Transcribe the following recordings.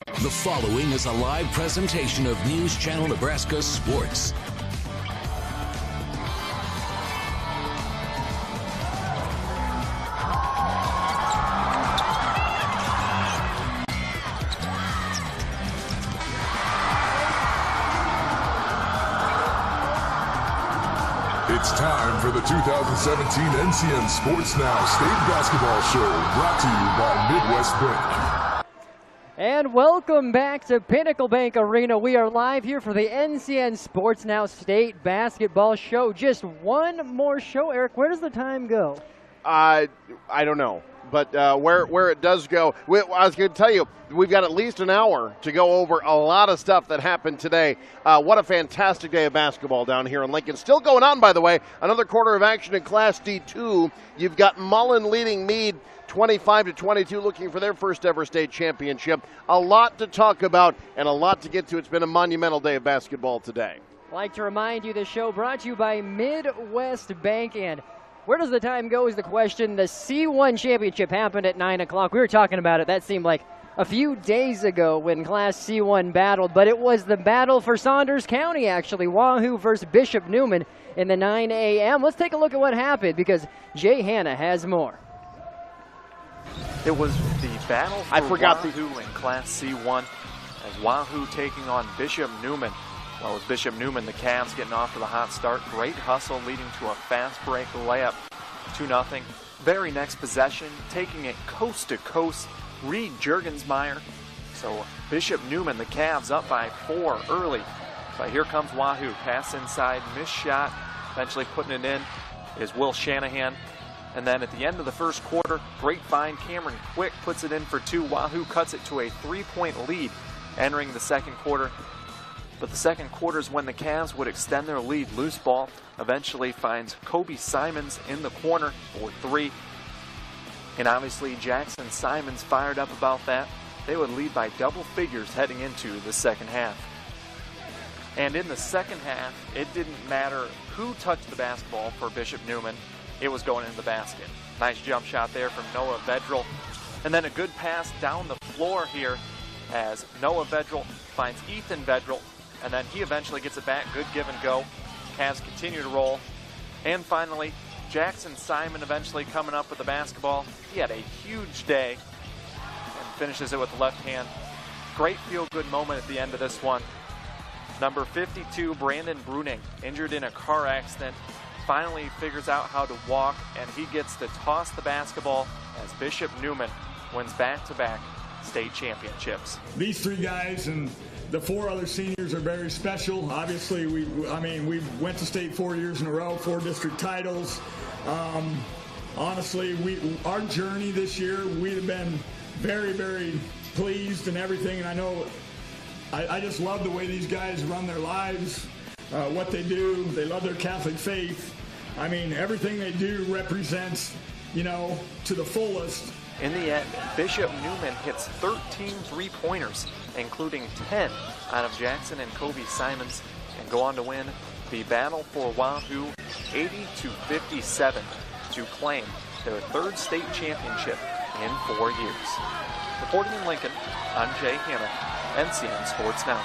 The following is a live presentation of News Channel Nebraska Sports. It's time for the 2017 NCN Sports Now State Basketball Show, brought to you by Midwest Bank. And welcome back to Pinnacle Bank Arena. We are live here for the NCN Sports Now State Basketball Show. Just one more show. Eric, where does the time go? I don't know. But where it does go, I was going to tell you, we've got at least an hour to go over a lot of stuff that happened today. What a fantastic day of basketball down here in Lincoln. Still going on, by the way. Another quarter of action in Class D2. You've got Mullen leading Meade 25-22, looking for their first ever state championship. A lot to talk about and a lot to get to. It's been a monumental day of basketball today. I'd like to remind you, this show brought to you by Midwest Bank. And where does the time go is the question. The C1 championship happened at 9 o'clock. We were talking about it. That seemed like a few days ago when Class C1 battled, but it was the battle for Saunders County, actually. Wahoo versus Bishop Neumann in the 9 a.m. Let's take a look at what happened because Jay Hanna has more. It was the battle for Wahoo in Class C1 as Wahoo taking on Bishop Neumann. Well, with Bishop Neumann, the Cavs getting off to the hot start. Great hustle leading to a fast break layup, 2-0. Very next possession, taking it coast to coast, Reed Jurgensmeyer. So Bishop Neumann, the Cavs up by 4 early. But here comes Wahoo, pass inside, missed shot, eventually putting it in is Will Shanahan. And then at the end of the first quarter, great find, Cameron Quick puts it in for 2. Wahoo cuts it to a 3-point lead entering the second quarter. But the second quarter is when the Cavs would extend their lead. Loose ball eventually finds Kobe Simons in the corner for 3. And obviously Jackson Simons fired up about that. They would lead by double figures heading into the second half. And in the second half, it didn't matter who touched the basketball for Bishop Neumann. It was going into the basket. Nice jump shot there from Noah Vedral. And then a good pass down the floor here as Noah Vedral finds Ethan Vedral. And then he eventually gets it back. Good give and go. Cavs continue to roll. And finally, Jackson Simon eventually coming up with the basketball. He had a huge day and finishes it with the left hand. Great feel-good moment at the end of this one. Number 52, Brandon Bruning, injured in a car accident, finally figures out how to walk, and he gets to toss the basketball as Bishop Neumann wins back-to-back state championships. These 3 guys and the 4 other seniors are very special. Obviously, we went to state 4 years in a row, 4 district titles. Honestly, our journey this year, we'd have been very, very pleased and everything. And I know I just love the way these guys run their lives, what they do. They love their Catholic faith. I mean, everything they do represents, to the fullest. In the end, Bishop Neumann hits 13 three-pointers, including 10 out of Jackson and Kobe Simons, and go on to win the battle for Wahoo 80-57 to claim their 3rd state championship in 4 years. Reporting in Lincoln, I'm Jay Hanna, NCN Sports Now.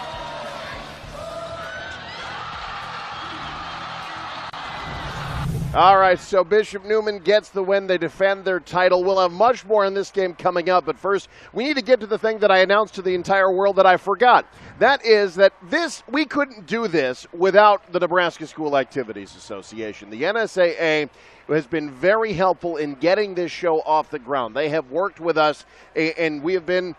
All right, so Bishop Neumann gets the win. They defend their title. We'll have much more in this game coming up, but first, we need to get to the thing that I announced to the entire world that I forgot. That is that we couldn't do this without the Nebraska School Activities Association. The NSAA has been very helpful in getting this show off the ground. They have worked with us, and we have been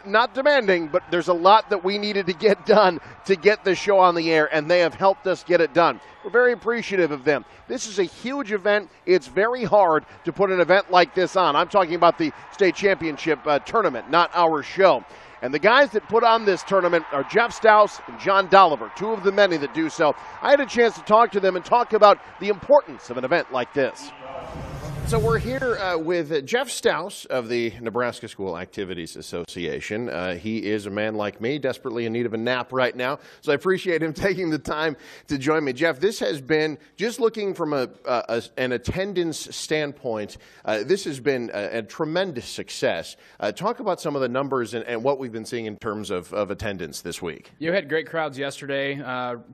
not demanding, but there's a lot that we needed to get done to get the show on the air, and they have helped us get it done. We're very appreciative of them. This is a huge event. It's very hard to put an event like this on. I'm talking about the state championship tournament, not our show. And the guys that put on this tournament are Jeff Stouse and John Dolliver, 2 of the many that do so. I had a chance to talk to them and talk about the importance of an event like this. So we're here with Jeff Stouse of the Nebraska School Activities Association. He is a man like me, desperately in need of a nap right now. So I appreciate him taking the time to join me. Jeff, this has been, just looking from an attendance standpoint, this has been a tremendous success. Talk about some of the numbers and what we've been seeing in terms of attendance this week. You had great crowds yesterday,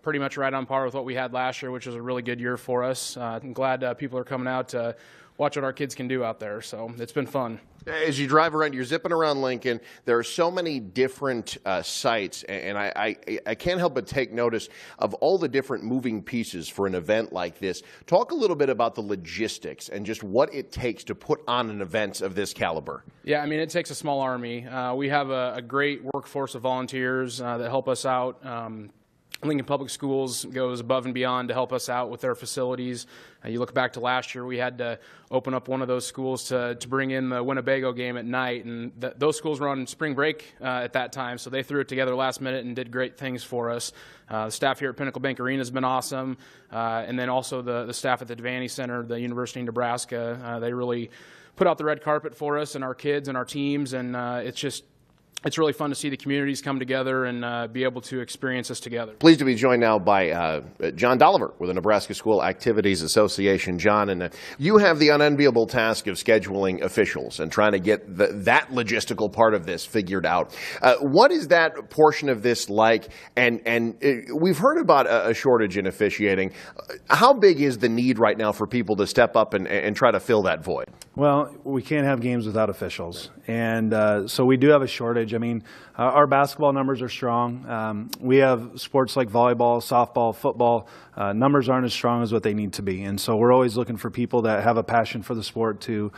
pretty much right on par with what we had last year, which was a really good year for us. I'm glad people are coming out to watch what our kids can do out there, so it's been fun. As you drive around, you're zipping around Lincoln, there are so many different sites, and I can't help but take notice of all the different moving pieces for an event like this. Talk a little bit about the logistics and just what it takes to put on an event of this caliber. Yeah, I mean, it takes a small army. We have a great workforce of volunteers that help us out. Lincoln Public Schools goes above and beyond to help us out with their facilities. You look back to last year, we had to open up one of those schools to bring in the Winnebago game at night, and those schools were on spring break at that time, so they threw it together last minute and did great things for us. The staff here at Pinnacle Bank Arena has been awesome, and then also the staff at the Devaney Center, the University of Nebraska, they really put out the red carpet for us and our kids and our teams, and it's really fun to see the communities come together and be able to experience this together. Pleased to be joined now by John Dolliver with the Nebraska School Activities Association. John, and you have the unenviable task of scheduling officials and trying to get that logistical part of this figured out. What is that portion of this like? And we've heard about a shortage in officiating. How big is the need right now for people to step up and try to fill that void? Well, we can't have games without officials, and so we do have a shortage. I mean, our basketball numbers are strong. We have sports like volleyball, softball, football. Numbers aren't as strong as what they need to be, and so we're always looking for people that have a passion for the sport to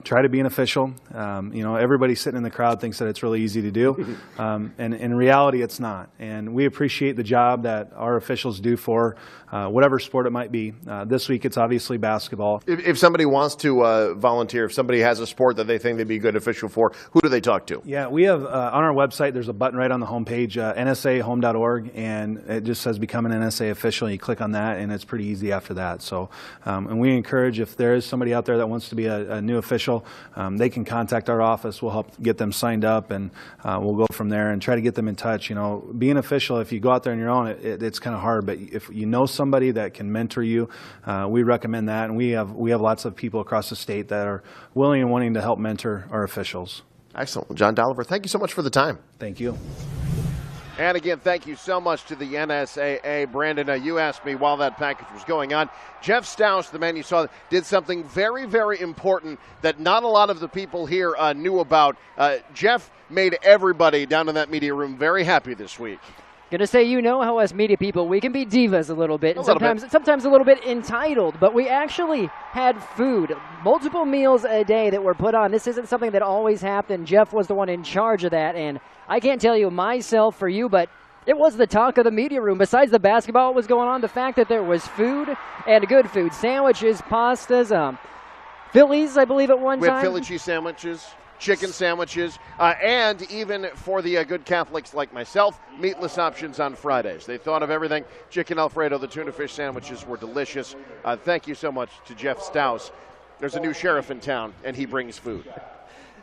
try to be an official. You know, everybody sitting in the crowd thinks that it's really easy to do, and in reality it's not. And we appreciate the job that our officials do for whatever sport it might be. This week it's obviously basketball. If somebody wants to volunteer, if somebody has a sport that they think they'd be a good official for, who do they talk to? Yeah, we have on our website, there's a button right on the homepage, nsahome.org, and it just says become an NSA official. You click on that and it's pretty easy after that. So, and we encourage, if there is somebody out there that wants to be a new official, they can contact our office. We'll help get them signed up, and we'll go from there and try to get them in touch. You know, being official, if you go out there on your own, it's kind of hard. But if you know somebody that can mentor you, we recommend that. And we have lots of people across the state that are willing and wanting to help mentor our officials. Excellent. John Dolliver, thank you so much for the time. Thank you. And again, thank you so much to the NSAA. Brandon, you asked me while that package was going on. Jeff Stouse, the man you saw, did something very, very important that not a lot of the people here knew about. Jeff made everybody down in that media room very happy this week. Gonna say, you know how us media people, we can be divas a little bit, and sometimes a little bit entitled, but we actually had food, multiple meals a day that were put on. This isn't something that always happened. Jeff was the one in charge of that, and I can't tell you myself for you, but it was the talk of the media room. Besides the basketball that was going on, the fact that there was food and good food, sandwiches, pastas, Phillies, I believe at one time. We had Philly cheese sandwiches, chicken sandwiches, and even for the good Catholics like myself, meatless options on Fridays. They thought of everything. Chicken Alfredo, the tuna fish sandwiches were delicious. Thank you so much to Jeff Stouse. There's a new sheriff in town, and he brings food.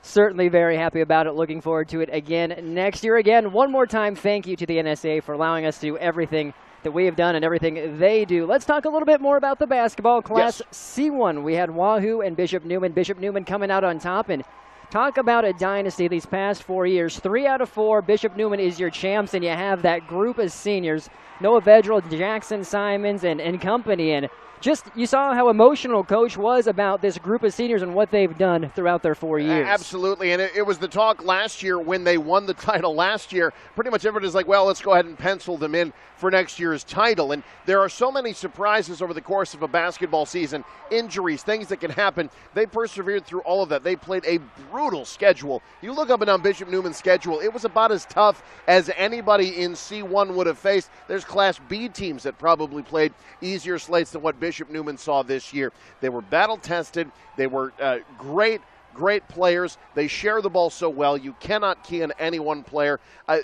Certainly very happy about it. Looking forward to it again next year. Again, one more time, thank you to the NSA for allowing us to do everything that we have done and everything they do. Let's talk a little bit more about the basketball. Class C1, we had Wahoo and Bishop Neumann. Bishop Neumann coming out on top, and talk about a dynasty these past 4 years. 3 out of 4, Bishop Neumann is your champs, and you have that group of seniors, Noah Vedral, Jackson Simons, and company. And just, you saw how emotional Coach was about this group of seniors and what they've done throughout their 4 years. Absolutely, and it was the talk last year when they won the title last year. Pretty much everybody's like, well, let's go ahead and pencil them in for next year's title. And there are so many surprises over the course of a basketball season, injuries, things that can happen. They persevered through all of that. They played a brutal schedule. You look up and down Bishop Neumann's schedule, it was about as tough as anybody in C1 would have faced. There's Class B teams that probably played easier slates than what Bishop Neumann saw this year. They were battle-tested. They were great great players. They share the ball so well. You cannot key on any one player.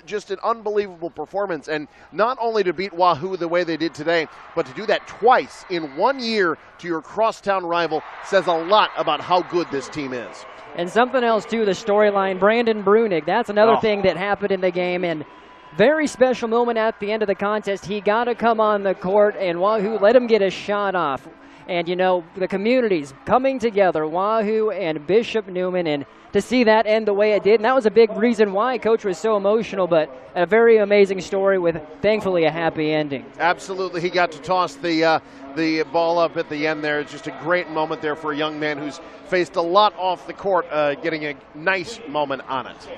Just an unbelievable performance. And not only to beat Wahoo the way they did today, but to do that twice in 1 year to your crosstown rival says a lot about how good this team is. And something else, too, the storyline, Brandon Brunig. That's another thing that happened in the game. And very special moment at the end of the contest. He got to come on the court, and Wahoo let him get a shot off. And, you know, the communities coming together, Wahoo and Bishop Neumann, and to see that end the way it did. And that was a big reason why Coach was so emotional, but a very amazing story with, thankfully, a happy ending. Absolutely. He got to toss the ball up at the end there. It's just a great moment there for a young man who's faced a lot off the court, getting a nice moment on it.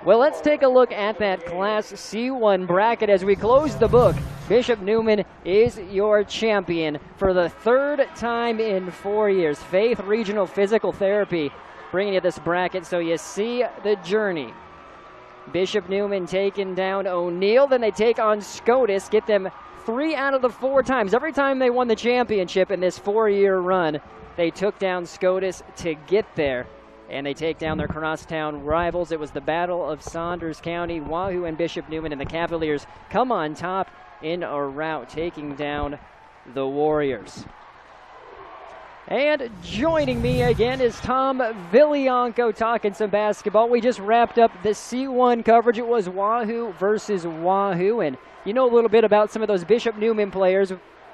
Well, let's take a look at that Class C1 bracket as we close the book. Bishop Neumann is your champion for the third time in 4 years. Faith Regional Physical Therapy bringing you this bracket, so you see the journey. Bishop Neumann taking down O'Neill, then they take on Scotus, get them 3 out of the 4 times. Every time they won the championship in this 4-year run, they took down Scotus to get there. And they take down their crosstown rivals. It was the Battle of Saunders County. Wahoo and Bishop Neumann and the Cavaliers come on top in a rout, taking down the Warriors. And joining me again is Tom Villianco talking some basketball. We just wrapped up the C1 coverage. It was Wahoo versus Wahoo. And you know a little bit about some of those Bishop Neumann players.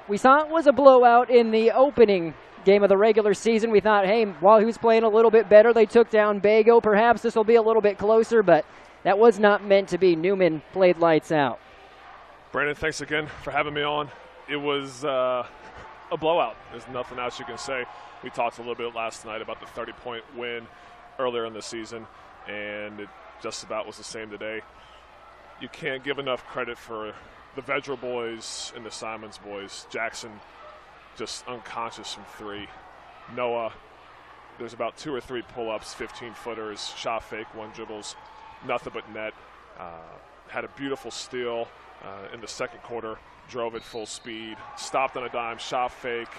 We saw it was a blowout in the opening game of the regular season. We thought, hey, Wahoo's playing a little bit better. They took down Bago. Perhaps this will be a little bit closer, but that was not meant to be. Neumann played lights out. Brandon, thanks again for having me on. It was a blowout. There's nothing else you can say. We talked a little bit last night about the 30-point win earlier in the season, and it just about was the same today. You can't give enough credit for the Vedra boys and the Simons boys. Jackson just unconscious from 3. Noah, there's about 2 or 3 pull-ups, 15-footers, shot fake, 1 dribbles, nothing but net. Had a beautiful steal in the second quarter, drove it full speed, stopped on a dime, shot fake,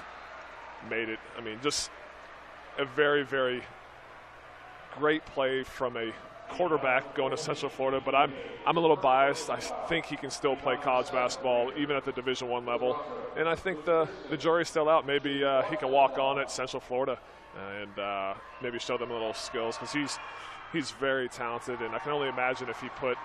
made it. I mean, just a very, very great play from a quarterback going to Central Florida, but I'm a little biased. I think he can still play college basketball even at the Division I level, and I think the jury's still out. Maybe he can walk on at Central Florida and maybe show them a little skills, because he's very talented, and I can only imagine if he put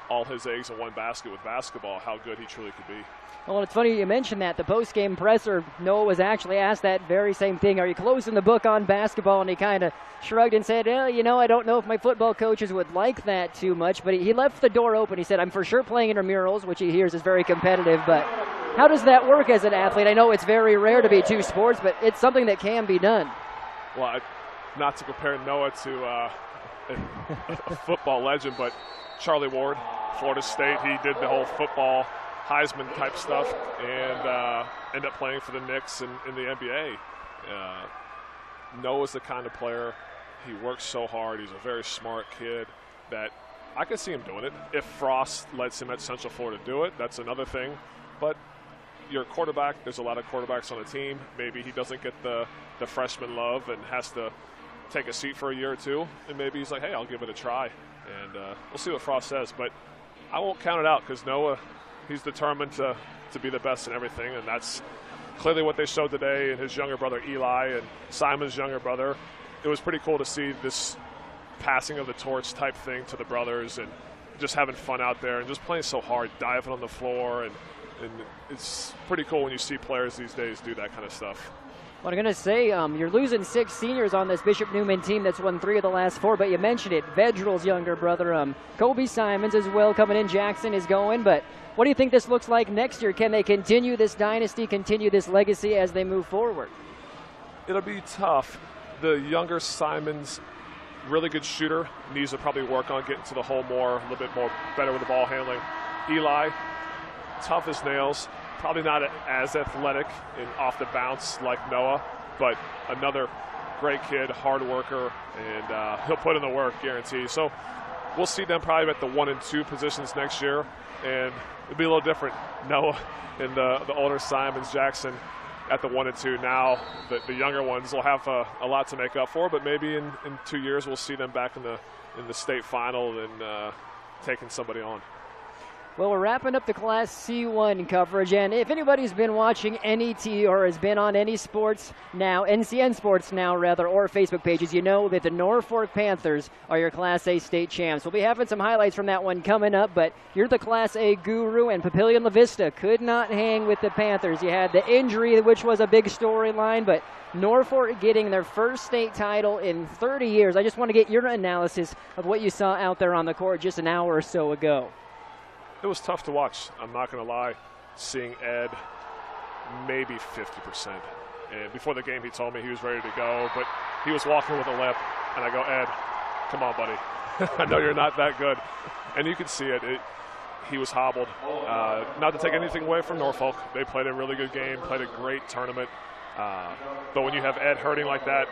all his eggs in one basket with basketball, how good he truly could be. Well, it's funny you mentioned that. The post-game presser, Noah was actually asked that very same thing. Are you closing the book on basketball? And he kind of shrugged and said, you know, I don't know if my football coaches would like that too much. But he left the door open. He said, I'm for sure playing intramurals, which he hears is very competitive. But how does that work as an athlete? I know it's very rare to be 2 sports, but it's something that can be done. Well, not to compare Noah to a football legend, but Charlie Ward, Florida State, he did the whole football Heisman type stuff and end up playing for the Knicks in the NBA. Noah's the kind of player, he works so hard, he's a very smart kid that I could see him doing it. If Frost lets him at Central Florida do it, that's another thing. But you're a quarterback, there's a lot of quarterbacks on the team. Maybe he doesn't get the freshman love and has to take a seat for a year or 2, and maybe he's like, hey, I'll give it a try. And we'll see what Frost says, but I won't count it out, because Noah, he's determined to be the best in everything, and that's clearly what they showed today. And his younger brother Eli and Simon's younger brother, it was pretty cool to see this passing of the torch type thing to the brothers and just having fun out there and just playing so hard, diving on the floor, and it's pretty cool when you see players these days do that kind of stuff. Well, I'm going to say you're losing 6 seniors on this Bishop Neumann team that's won 3 of the last 4, but you mentioned it, Vedral's younger brother, Kobe Simons as well coming in. Jackson is going, but what do you think this looks like next year? Can they continue this dynasty, continue this legacy as they move forward? It'll be tough. The younger Simons, really good shooter, needs to probably work on getting to the hole more, a little bit more better with the ball handling. Eli, tough as nails. Probably not as athletic and off the bounce like Noah, but another great kid, hard worker, and he'll put in the work, guaranteed. So we'll see them probably at the 1 and 2 positions next year, and it'll be a little different. Noah and the older Simons, Jackson, at the 1 and 2. Now the younger ones will have a lot to make up for, but maybe in 2 years we'll see them back in the state final and taking somebody on. Well, we're wrapping up the Class C1 coverage, and if anybody's been watching NET or has been on any sports now, NCN Sports Now rather, or Facebook pages, you know that the Norfolk Panthers are your Class A state champs. We'll be having some highlights from that one coming up, but you're the Class A guru, and Papillion La Vista could not hang with the Panthers. You had the injury, which was a big storyline, but Norfolk getting their first state title in 30 years. I just want to get your analysis of what you saw out there on the court just an hour or so ago. It was tough to watch. I'm not going to lie. Seeing Ed maybe 50%. And before the game, he told me he was ready to go, but he was walking with a limp. And I go, Ed, come on, buddy. I know you're not that good. And you could see it. He was hobbled. Not to take anything away from Norfolk. They played a really good game, played a great tournament. But when you have Ed hurting like that,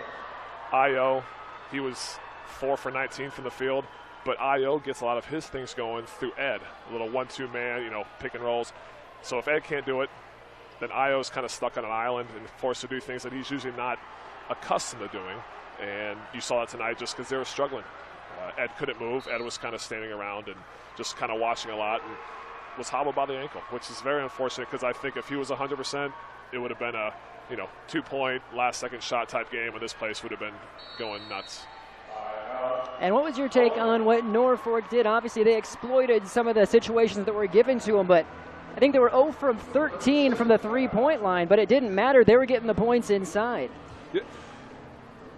I.O., he was 4 for 19 from the field. But I.O. gets a lot of his things going through Ed, a little 1-2 man, pick and rolls. So if Ed can't do it, then I.O.'s kind of stuck on an island and forced to do things that he's usually not accustomed to doing. And you saw that tonight just because they were struggling. Ed couldn't move. Ed was kind of standing around and just kind of watching a lot and was hobbled by the ankle, which is very unfortunate because I think if he was 100%, it would have been a 2-point, last-second shot type game, and this place would have been going nuts. And what was your take on what Norfolk did? Obviously, they exploited some of the situations that were given to them, but I think they were 0 from 13 from the three-point line, but it didn't matter. They were getting the points inside. Yeah.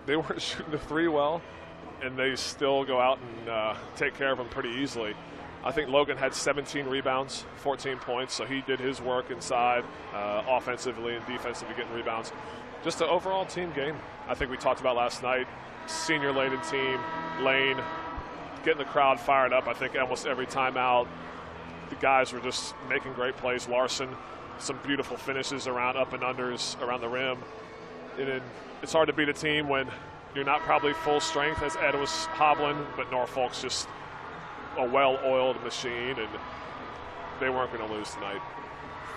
They weren't shooting the three well, and they still go out and take care of them pretty easily. I think Logan had 17 rebounds, 14 points, so he did his work inside, offensively and defensively getting rebounds. Just an overall team game. I think we talked about last night. Senior-laden team, Lane, getting the crowd fired up. I think almost every time out, the guys were just making great plays. Larson, some beautiful finishes around up and unders around the rim. And it's hard to beat a team when you're not probably full strength, as Ed was hobbling, but Norfolk's just a well-oiled machine, and they weren't going to lose tonight.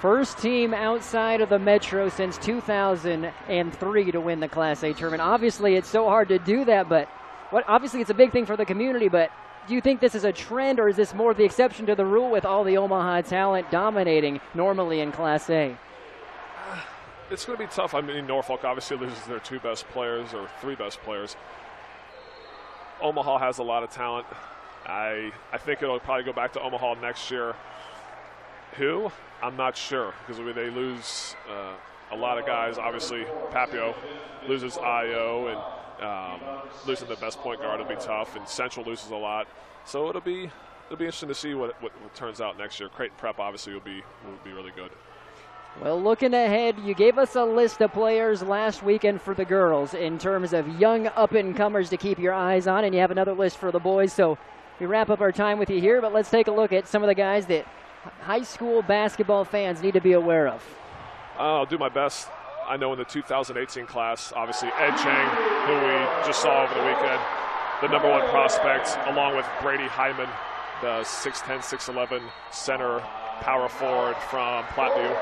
First team outside of the Metro since 2003 to win the Class A tournament. Obviously, it's so hard to do that, but obviously it's a big thing for the community, but do you think this is a trend, or is this more the exception to the rule with all the Omaha talent dominating normally in Class A? It's going to be tough. I mean, Norfolk obviously loses their 2 best players or 3 best players. Omaha has a lot of talent. I think it'll probably go back to Omaha next year. Who? I'm not sure, because they lose a lot of guys. Obviously, Papio loses I.O., and losing the best point guard will be tough, and Central loses a lot. So it'll be interesting to see what turns out next year. Creighton Prep obviously will be really good. Well, looking ahead, you gave us a list of players last weekend for the girls in terms of young up-and-comers to keep your eyes on, and you have another list for the boys. So we wrap up our time with you here, but let's take a look at some of the guys that high school basketball fans need to be aware of. I'll do my best. I know in the 2018 class, obviously Ed Chang, who we just saw over the weekend, the #1 prospect, along with Brady Hyman, the 6'10", 6'11" center power forward from Platteview.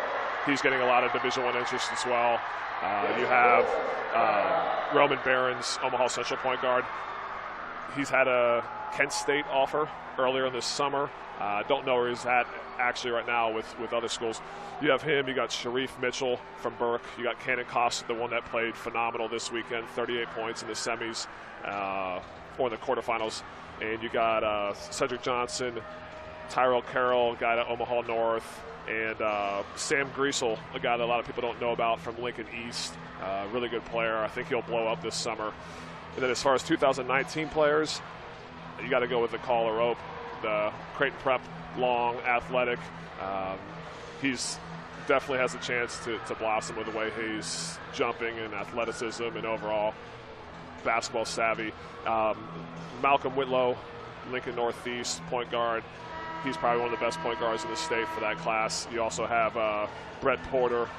He's getting a lot of Division I interest as well. You have Roman Barron's, Omaha Central point guard. He's had a Kent State offer earlier in the summer. Don't know where he's at actually right now with other schools. You have him. You got Sharif Mitchell from Burke. You got Cannon Costa, the one that played phenomenal this weekend, 38 points in the semis or in the quarterfinals. And you got Cedric Johnson, Tyrell Carroll, a guy at Omaha North, and Sam Griesel, a guy that a lot of people don't know about from Lincoln East. Really good player. I think he'll blow up this summer. And then as far as 2019 players, you got to go with the Caller Rope, the Creighton Prep, long, athletic. He's definitely has a chance to blossom with the way he's jumping and athleticism and overall basketball savvy. Malcolm Whitlow, Lincoln Northeast point guard. He's probably one of the best point guards in the state for that class. You also have Brett Porter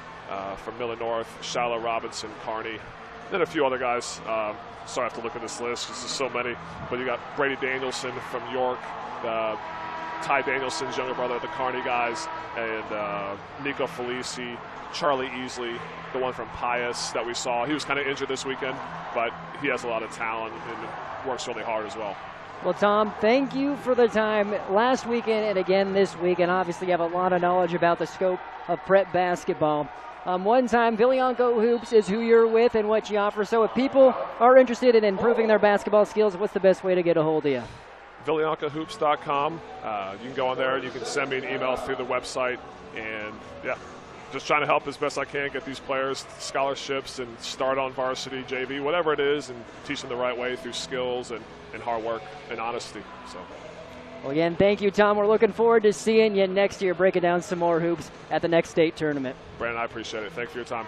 from Miller North, Shiloh Robinson, Kearney. Then a few other guys. Sorry, I have to look at this list because there's so many. But you got Brady Danielson from York, Ty Danielson's younger brother, the Carney guys, and Nico Felici, Charlie Easley, the one from Pius that we saw. He was kind of injured this weekend, but he has a lot of talent and works really hard as well. Well, Tom, thank you for the time last weekend and again this week, and obviously you have a lot of knowledge about the scope of prep basketball. One time, Villianco Hoops is who you're with and what you offer. So if people are interested in improving their basketball skills, what's the best way to get a hold of you? VilliancoHoops.com. You can go on there and you can send me an email through the website. And, yeah, just trying to help as best I can get these players scholarships and start on varsity, JV, whatever it is, and teach them the right way through skills and hard work and honesty. So. Well, again, thank you, Tom. We're looking forward to seeing you next year breaking down some more hoops at the next state tournament. Brandon, I appreciate it. Thank you for your time.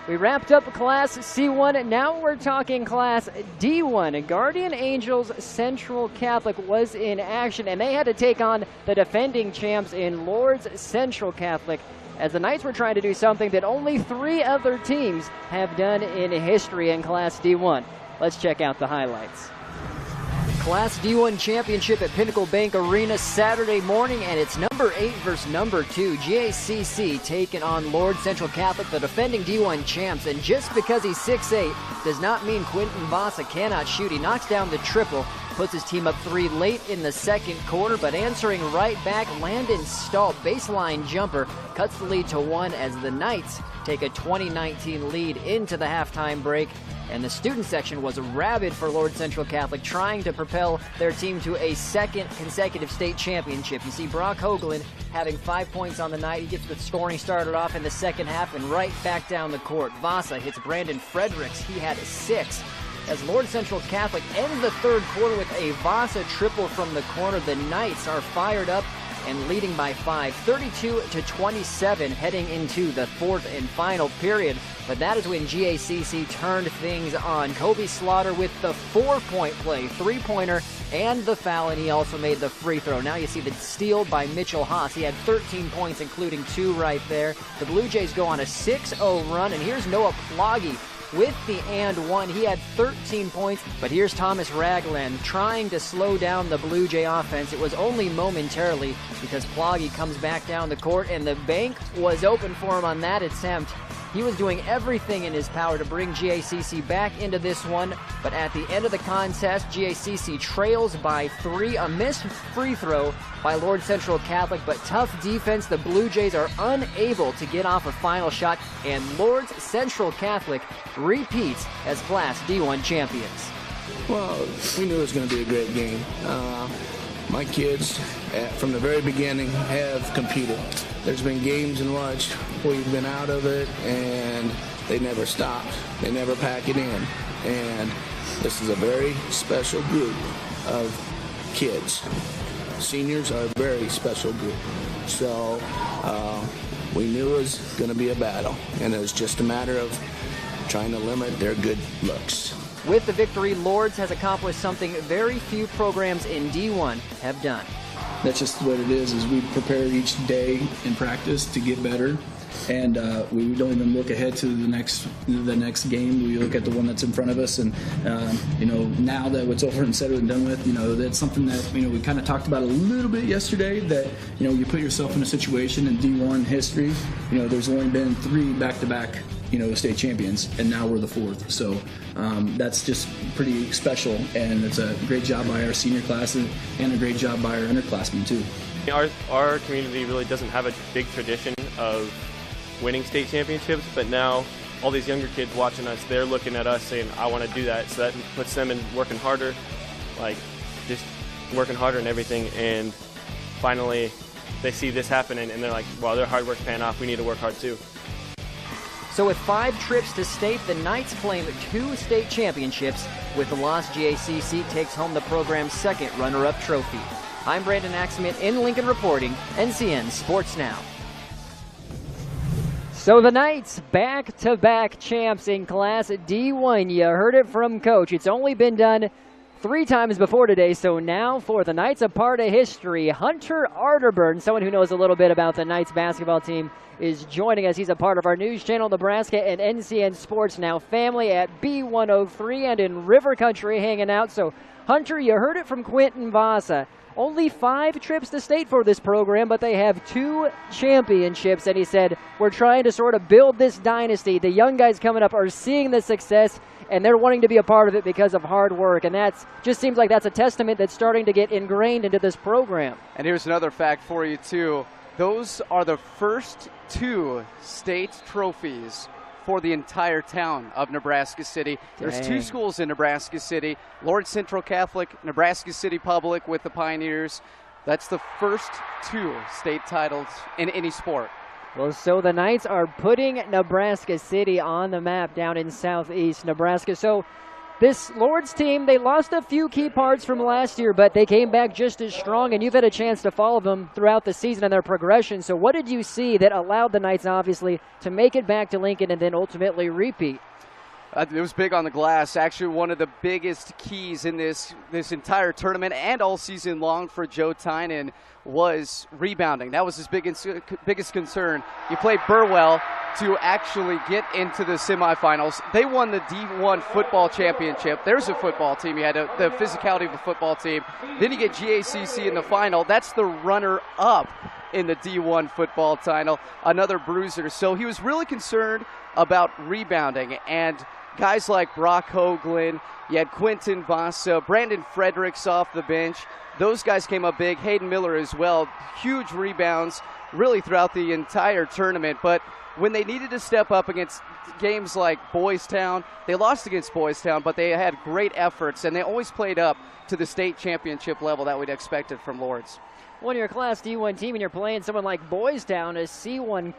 We wrapped up Class C1. Now we're talking Class D1. Guardian Angels Central Catholic was in action, and they had to take on the defending champs in Lourdes Central Catholic, as the Knights were trying to do something that only 3 other teams have done in history in Class D1. Let's check out the highlights. Class D1 championship at Pinnacle Bank Arena Saturday morning, and it's number 8 versus number 2. GACC taking on Lourdes Central Catholic, the defending D1 champs. And just because he's 6'8" does not mean Quentin Vasa cannot shoot. He knocks down the triple, puts his team up 3 late in the second quarter, but answering right back, Landon Stahl, baseline jumper, cuts the lead to 1 as the Knights take a 20-19 lead into the halftime break. And the student section was rabid for Lourdes Central Catholic, trying to propel their team to a 2nd consecutive state championship. You see Brock Hoagland having 5 points on the night. He gets the scoring started off in the second half and right back down the court. Vasa hits Brandon Fredericks. He had 6. As Lourdes Central Catholic ends the third quarter with a Vasa triple from the corner, the Knights are fired up and leading by 5, 32-27, heading into the 4th and final period. But that is when GACC turned things on. Kobe Slaughter with the 4-point play, 3-pointer, and the foul, and he also made the free throw. Now you see the steal by Mitchell Haas. He had 13 points, including 2 right there. The Blue Jays go on a 6-0 run, and here's Noah Ploggy with the and 1. He had 13 points, but here's Thomas Ragland trying to slow down the Blue Jay offense. It was only momentarily because Ploggy comes back down the court, and the bank was open for him on that attempt. He was doing everything in his power to bring GACC back into this one, but at the end of the contest, GACC trails by 3. A missed free throw by Lourdes Central Catholic, but tough defense. The Blue Jays are unable to get off a final shot, and Lourdes Central Catholic repeats as Class D1 champions. Well, we knew it was going to be a great game. My kids, from the very beginning, have competed. There's been games in which we've been out of it, and they never stopped. They never pack it in. And this is a very special group of kids. Seniors are a very special group. So we knew it was going to be a battle, and it was just a matter of trying to limit their good looks. With the victory, Lourdes has accomplished something very few programs in D1 have done. That's just what it is we prepare each day in practice to get better, and we don't even look ahead to the next game. We look at the one that's in front of us, and now that what's over and said and done with, that's something that we kind of talked about a little bit yesterday, that you put yourself in a situation in D1 history, there's only been 3 back-to-back state champions, and now we're the 4th. So that's just pretty special, and it's a great job by our senior class and a great job by our underclassmen too. Our community really doesn't have a big tradition of winning state championships, but now all these younger kids watching us, they're looking at us saying, I want to do that. So that puts them in working harder, just working harder and everything. And finally, they see this happening, and they're like, well, their hard work's paying off. We need to work hard too. So with 5 trips to state, the Knights claim 2 state championships. With the loss, GACC takes home the program's 2nd runner-up trophy. I'm Brandon Axman in Lincoln reporting, NCN Sports Now. So the Knights, back-to-back champs in Class D1. You heard it from Coach. It's only been done 3 times before today, so now for the Knights, a part of history. Hunter Arterburn, someone who knows a little bit about the Knights basketball team, is joining us. He's a part of our News Channel Nebraska and NCN Sports Now family at B103 and in River Country hanging out. So, Hunter, you heard it from Quentin Vasa. only 5 trips to state for this program, but they have 2 championships. And he said, we're trying to sort of build this dynasty. The young guys coming up are seeing the success, and they're wanting to be a part of it because of hard work. And that just seems like that's a testament that's starting to get ingrained into this program. And here's another fact for you, too. Those are the first 2 state trophies for the entire town of Nebraska City. There's 2 schools in Nebraska City, Lawrence Central Catholic, Nebraska City Public with the Pioneers. That's the first 2 state titles in any sport. Well, so the Knights are putting Nebraska City on the map down in southeast Nebraska. So this Lords team, they lost a few key parts from last year, but they came back just as strong, and you've had a chance to follow them throughout the season and their progression. So what did you see that allowed the Knights, obviously, to make it back to Lincoln and then ultimately repeat? It was big on the glass. Actually, one of the biggest keys in this entire tournament and all season long for Joe Tynan was rebounding. That was his biggest concern. You played Burwell to actually get into the semifinals. They won the D1 football championship. There's a football team. You had the physicality of a football team. Then you get GACC in the final. That's the runner-up in the D1 football title, another bruiser. So he was really concerned about rebounding, and guys like Brock Hoagland, you had Quentin Vasa, Brandon Fredericks off the bench. Those guys came up big. Hayden Miller as well. Huge rebounds really throughout the entire tournament. But when they needed to step up against games like Boys Town, they lost against Boys Town, but they had great efforts, and they always played up to the state championship level that we'd expected from Lords. When you're a Class D1 team and you're playing someone like Boys Town, a C1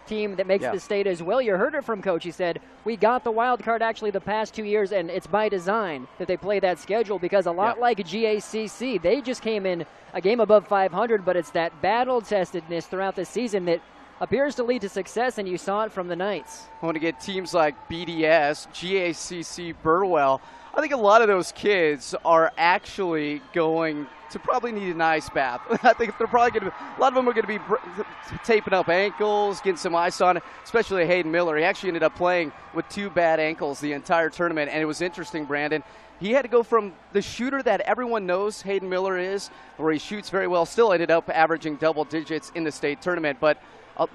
team that makes the state as well, you heard it from Coach. He said, we got the wild card actually the past 2 years, and it's by design that they play that schedule because a lot like GACC, they just came in a game above 500, but it's that battle-testedness throughout the season that appears to lead to success, and you saw it from the Knights. I want to get teams like BDS, GACC, Burwell. I think a lot of those kids are actually going to probably need an ice bath. I think they're probably going to, a lot of them are going to be taping up ankles, getting some ice on it, especially Hayden Miller. He actually ended up playing with 2 bad ankles the entire tournament, and it was interesting, Brandon. He had to go from the shooter that everyone knows Hayden Miller is, where he shoots very well, still ended up averaging double digits in the state tournament, but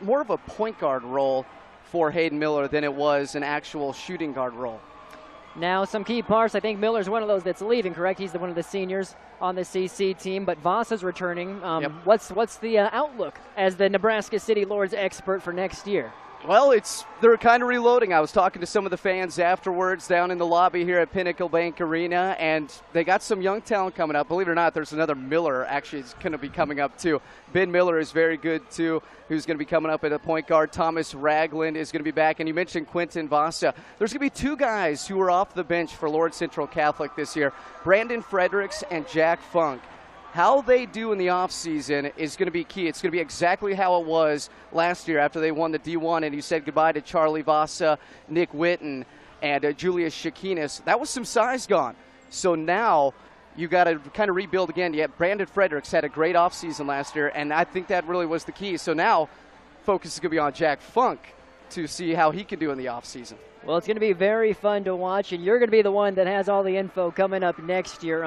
more of a point guard role for Hayden Miller than it was an actual shooting guard role. Now, some key parts. I think Miller's one of those that's leaving, correct? He's one of the seniors on the CC team, but Voss is returning. What's the outlook as the Nebraska City Lords expert for next year? Well, they're kind of reloading. I was talking to some of the fans afterwards down in the lobby here at Pinnacle Bank Arena, and they got some young talent coming up. Believe it or not, there's another Miller actually is going to be coming up too. Ben Miller is very good too, who's going to be coming up at a point guard. Thomas Ragland is going to be back, and you mentioned Quentin Vasa. There's going to be 2 guys who are off the bench for Lord Central Catholic this year, Brandon Fredericks and Jack Funk. How they do in the offseason is going to be key. It's going to be exactly how it was last year after they won the D1 and you said goodbye to Charlie Vasa, Nick Witten, and Julius Shakinis. That was some size gone. So now you got to kind of rebuild again. Brandon Fredericks had a great offseason last year, and I think that really was the key. So now focus is going to be on Jack Funk to see how he can do in the offseason. Well, it's going to be very fun to watch, and you're going to be the one that has all the info coming up next year.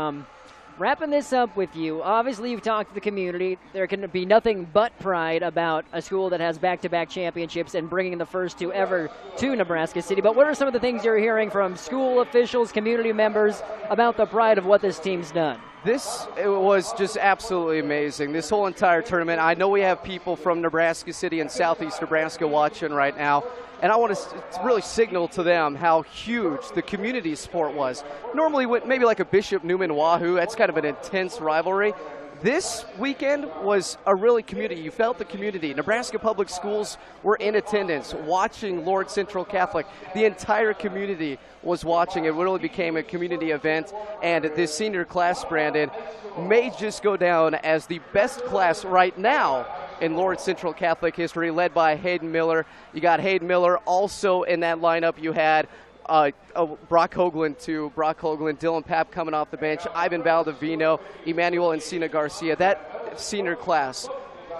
Wrapping this up with you, obviously you've talked to the community. There can be nothing but pride about a school that has back-to-back championships and bringing the first 2 ever to Nebraska City. But what are some of the things you're hearing from school officials, community members about the pride of what this team's done? It was just absolutely amazing. This whole entire tournament. I know we have people from Nebraska City and Southeast Nebraska watching right now, and I want to really signal to them how huge the community support was. Normally, maybe like a Bishop Neumann Wahoo, that's kind of an intense rivalry. This weekend was a really community. You felt the community. Nebraska Public Schools were in attendance, watching Lord Central Catholic. The entire community was watching. It really became a community event. And this senior class, Brandon, may just go down as the best class right now in Lord Central Catholic history, led by Hayden Miller. You got Hayden Miller. Also in that lineup, you had Brock Hoagland too. Brock Hoagland, Dylan Papp coming off the bench, Ivan Baldovino, Emmanuel Encina Garcia. That senior class,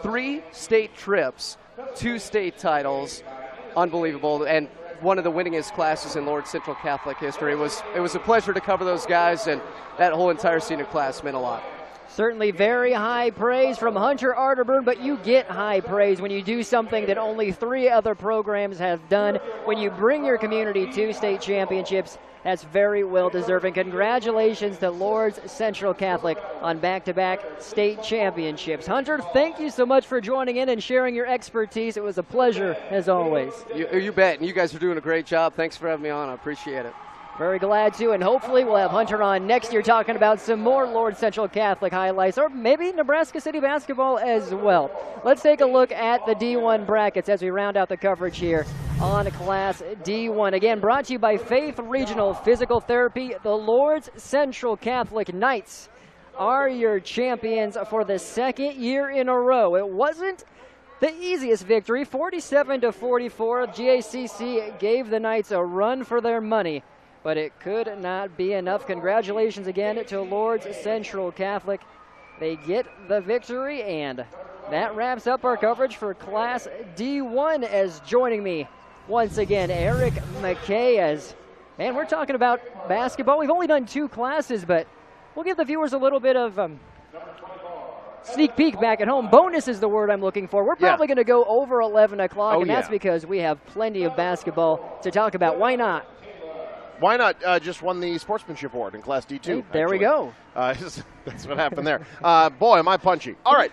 3 state trips, 2 state titles, unbelievable, and one of the winningest classes in Lord Central Catholic history. It was a pleasure to cover those guys, and that whole entire senior class meant a lot. Certainly very high praise from Hunter Arterburn, but you get high praise when you do something that only 3 other programs have done. When you bring your community to state championships, that's very well deserved. And congratulations to Lourdes Central Catholic on back-to-back state championships. Hunter, thank you so much for joining in and sharing your expertise. It was a pleasure, as always. You bet, and you guys are doing a great job. Thanks for having me on. I appreciate it. Very glad to, and hopefully we'll have Hunter on next year talking about some more Lourdes Central Catholic highlights, or maybe Nebraska City basketball as well. Let's take a look at the D1 brackets as we round out the coverage here on Class D1. Again, brought to you by Faith Regional Physical Therapy. The Lourdes Central Catholic Knights are your champions for the 2nd year in a row. It wasn't the easiest victory, 47-44. GACC gave the Knights a run for their money, but it could not be enough. Congratulations again to Lourdes Central Catholic. They get the victory, and that wraps up our coverage for Class D1. As joining me once again, Eric McKay. As, man, we're talking about basketball. We've only done 2 classes, but we'll give the viewers a little bit of sneak peek back at home. Bonus is the word I'm looking for. We're probably going to go over 11 o'clock, and that's because we have plenty of basketball to talk about. Why not? Why not? Just won the sportsmanship award in Class D2. Hey, there we go. That's what happened there. Boy, am I punchy. All right,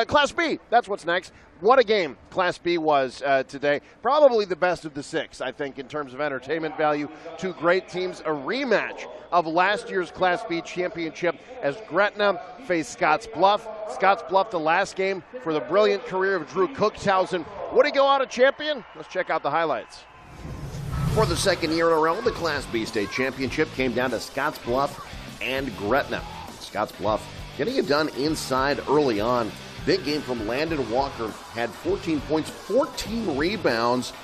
Class B. That's what's next. What a game Class B was today. Probably the best of the 6, I think, in terms of entertainment value. 2 great teams. A rematch of last year's Class B championship as Gretna faced Scotts Bluff. Scotts Bluff, the last game for the brilliant career of Drew Cookshausen. Would he go out a champion? Let's check out the highlights. For the 2nd year in a row, the Class B state championship came down to Scotts Bluff and Gretna. Scotts Bluff getting it done inside early on. Big game from Landon Walker, had 14 points, 14 rebounds,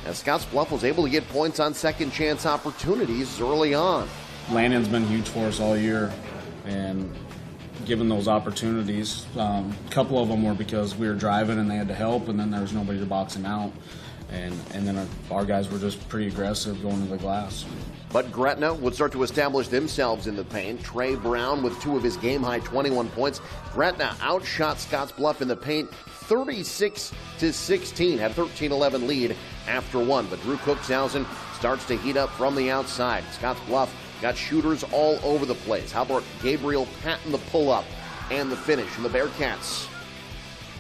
as Scotts Bluff was able to get points on second chance opportunities early on. Landon's been huge for us all year, and given those opportunities, a couple of them were because we were driving and they had to help, and then there was nobody to box him out. And then our guys were just pretty aggressive going to the glass. But Gretna would start to establish themselves in the paint. Trey Brown with 2 of his game-high 21 points. Gretna outshot Scotts Bluff in the paint 36-16. Had a 13-11 lead after 1. But Drew Cookshausen starts to heat up from the outside. Scotts Bluff got shooters all over the place. How about Gabriel Patton, the pull-up and the finish? And the Bearcats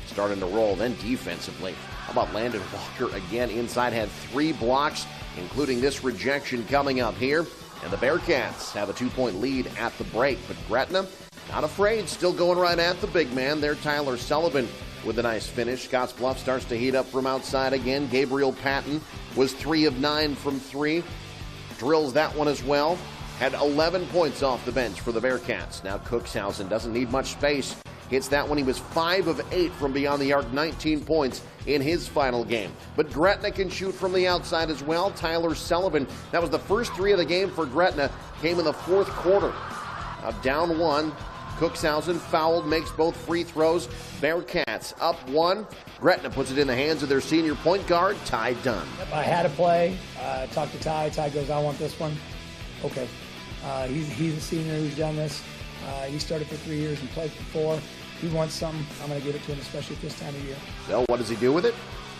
starting to roll. Then defensively, how about Landon Walker again inside, had 3 blocks, including this rejection coming up here. And the Bearcats have a 2-point lead at the break. But Gretna, not afraid, still going right at the big man there. Tyler Sullivan with a nice finish. Scotts Bluff starts to heat up from outside again. Gabriel Patton was 3 of 9 from 3. Drills that one as well. Had 11 points off the bench for the Bearcats. Now Cookshausen doesn't need much space. Hits that one. He was 5 of 8 from beyond the arc, 19 points in his final game. But Gretna can shoot from the outside as well. Tyler Sullivan, that was the first 3 of the game for Gretna, came in the 4th quarter. Now down 1. Cookshausen fouled, makes both free throws. Bearcats up 1. Gretna puts it in the hands of their senior point guard, Ty Dunn. I had a play. Talked to Ty. Ty goes, I want this one. Okay. He's a senior who's done this. He started for 3 years and played for 4. He wants something. I'm going to give it to him, especially at this time of year. So what does he do with it?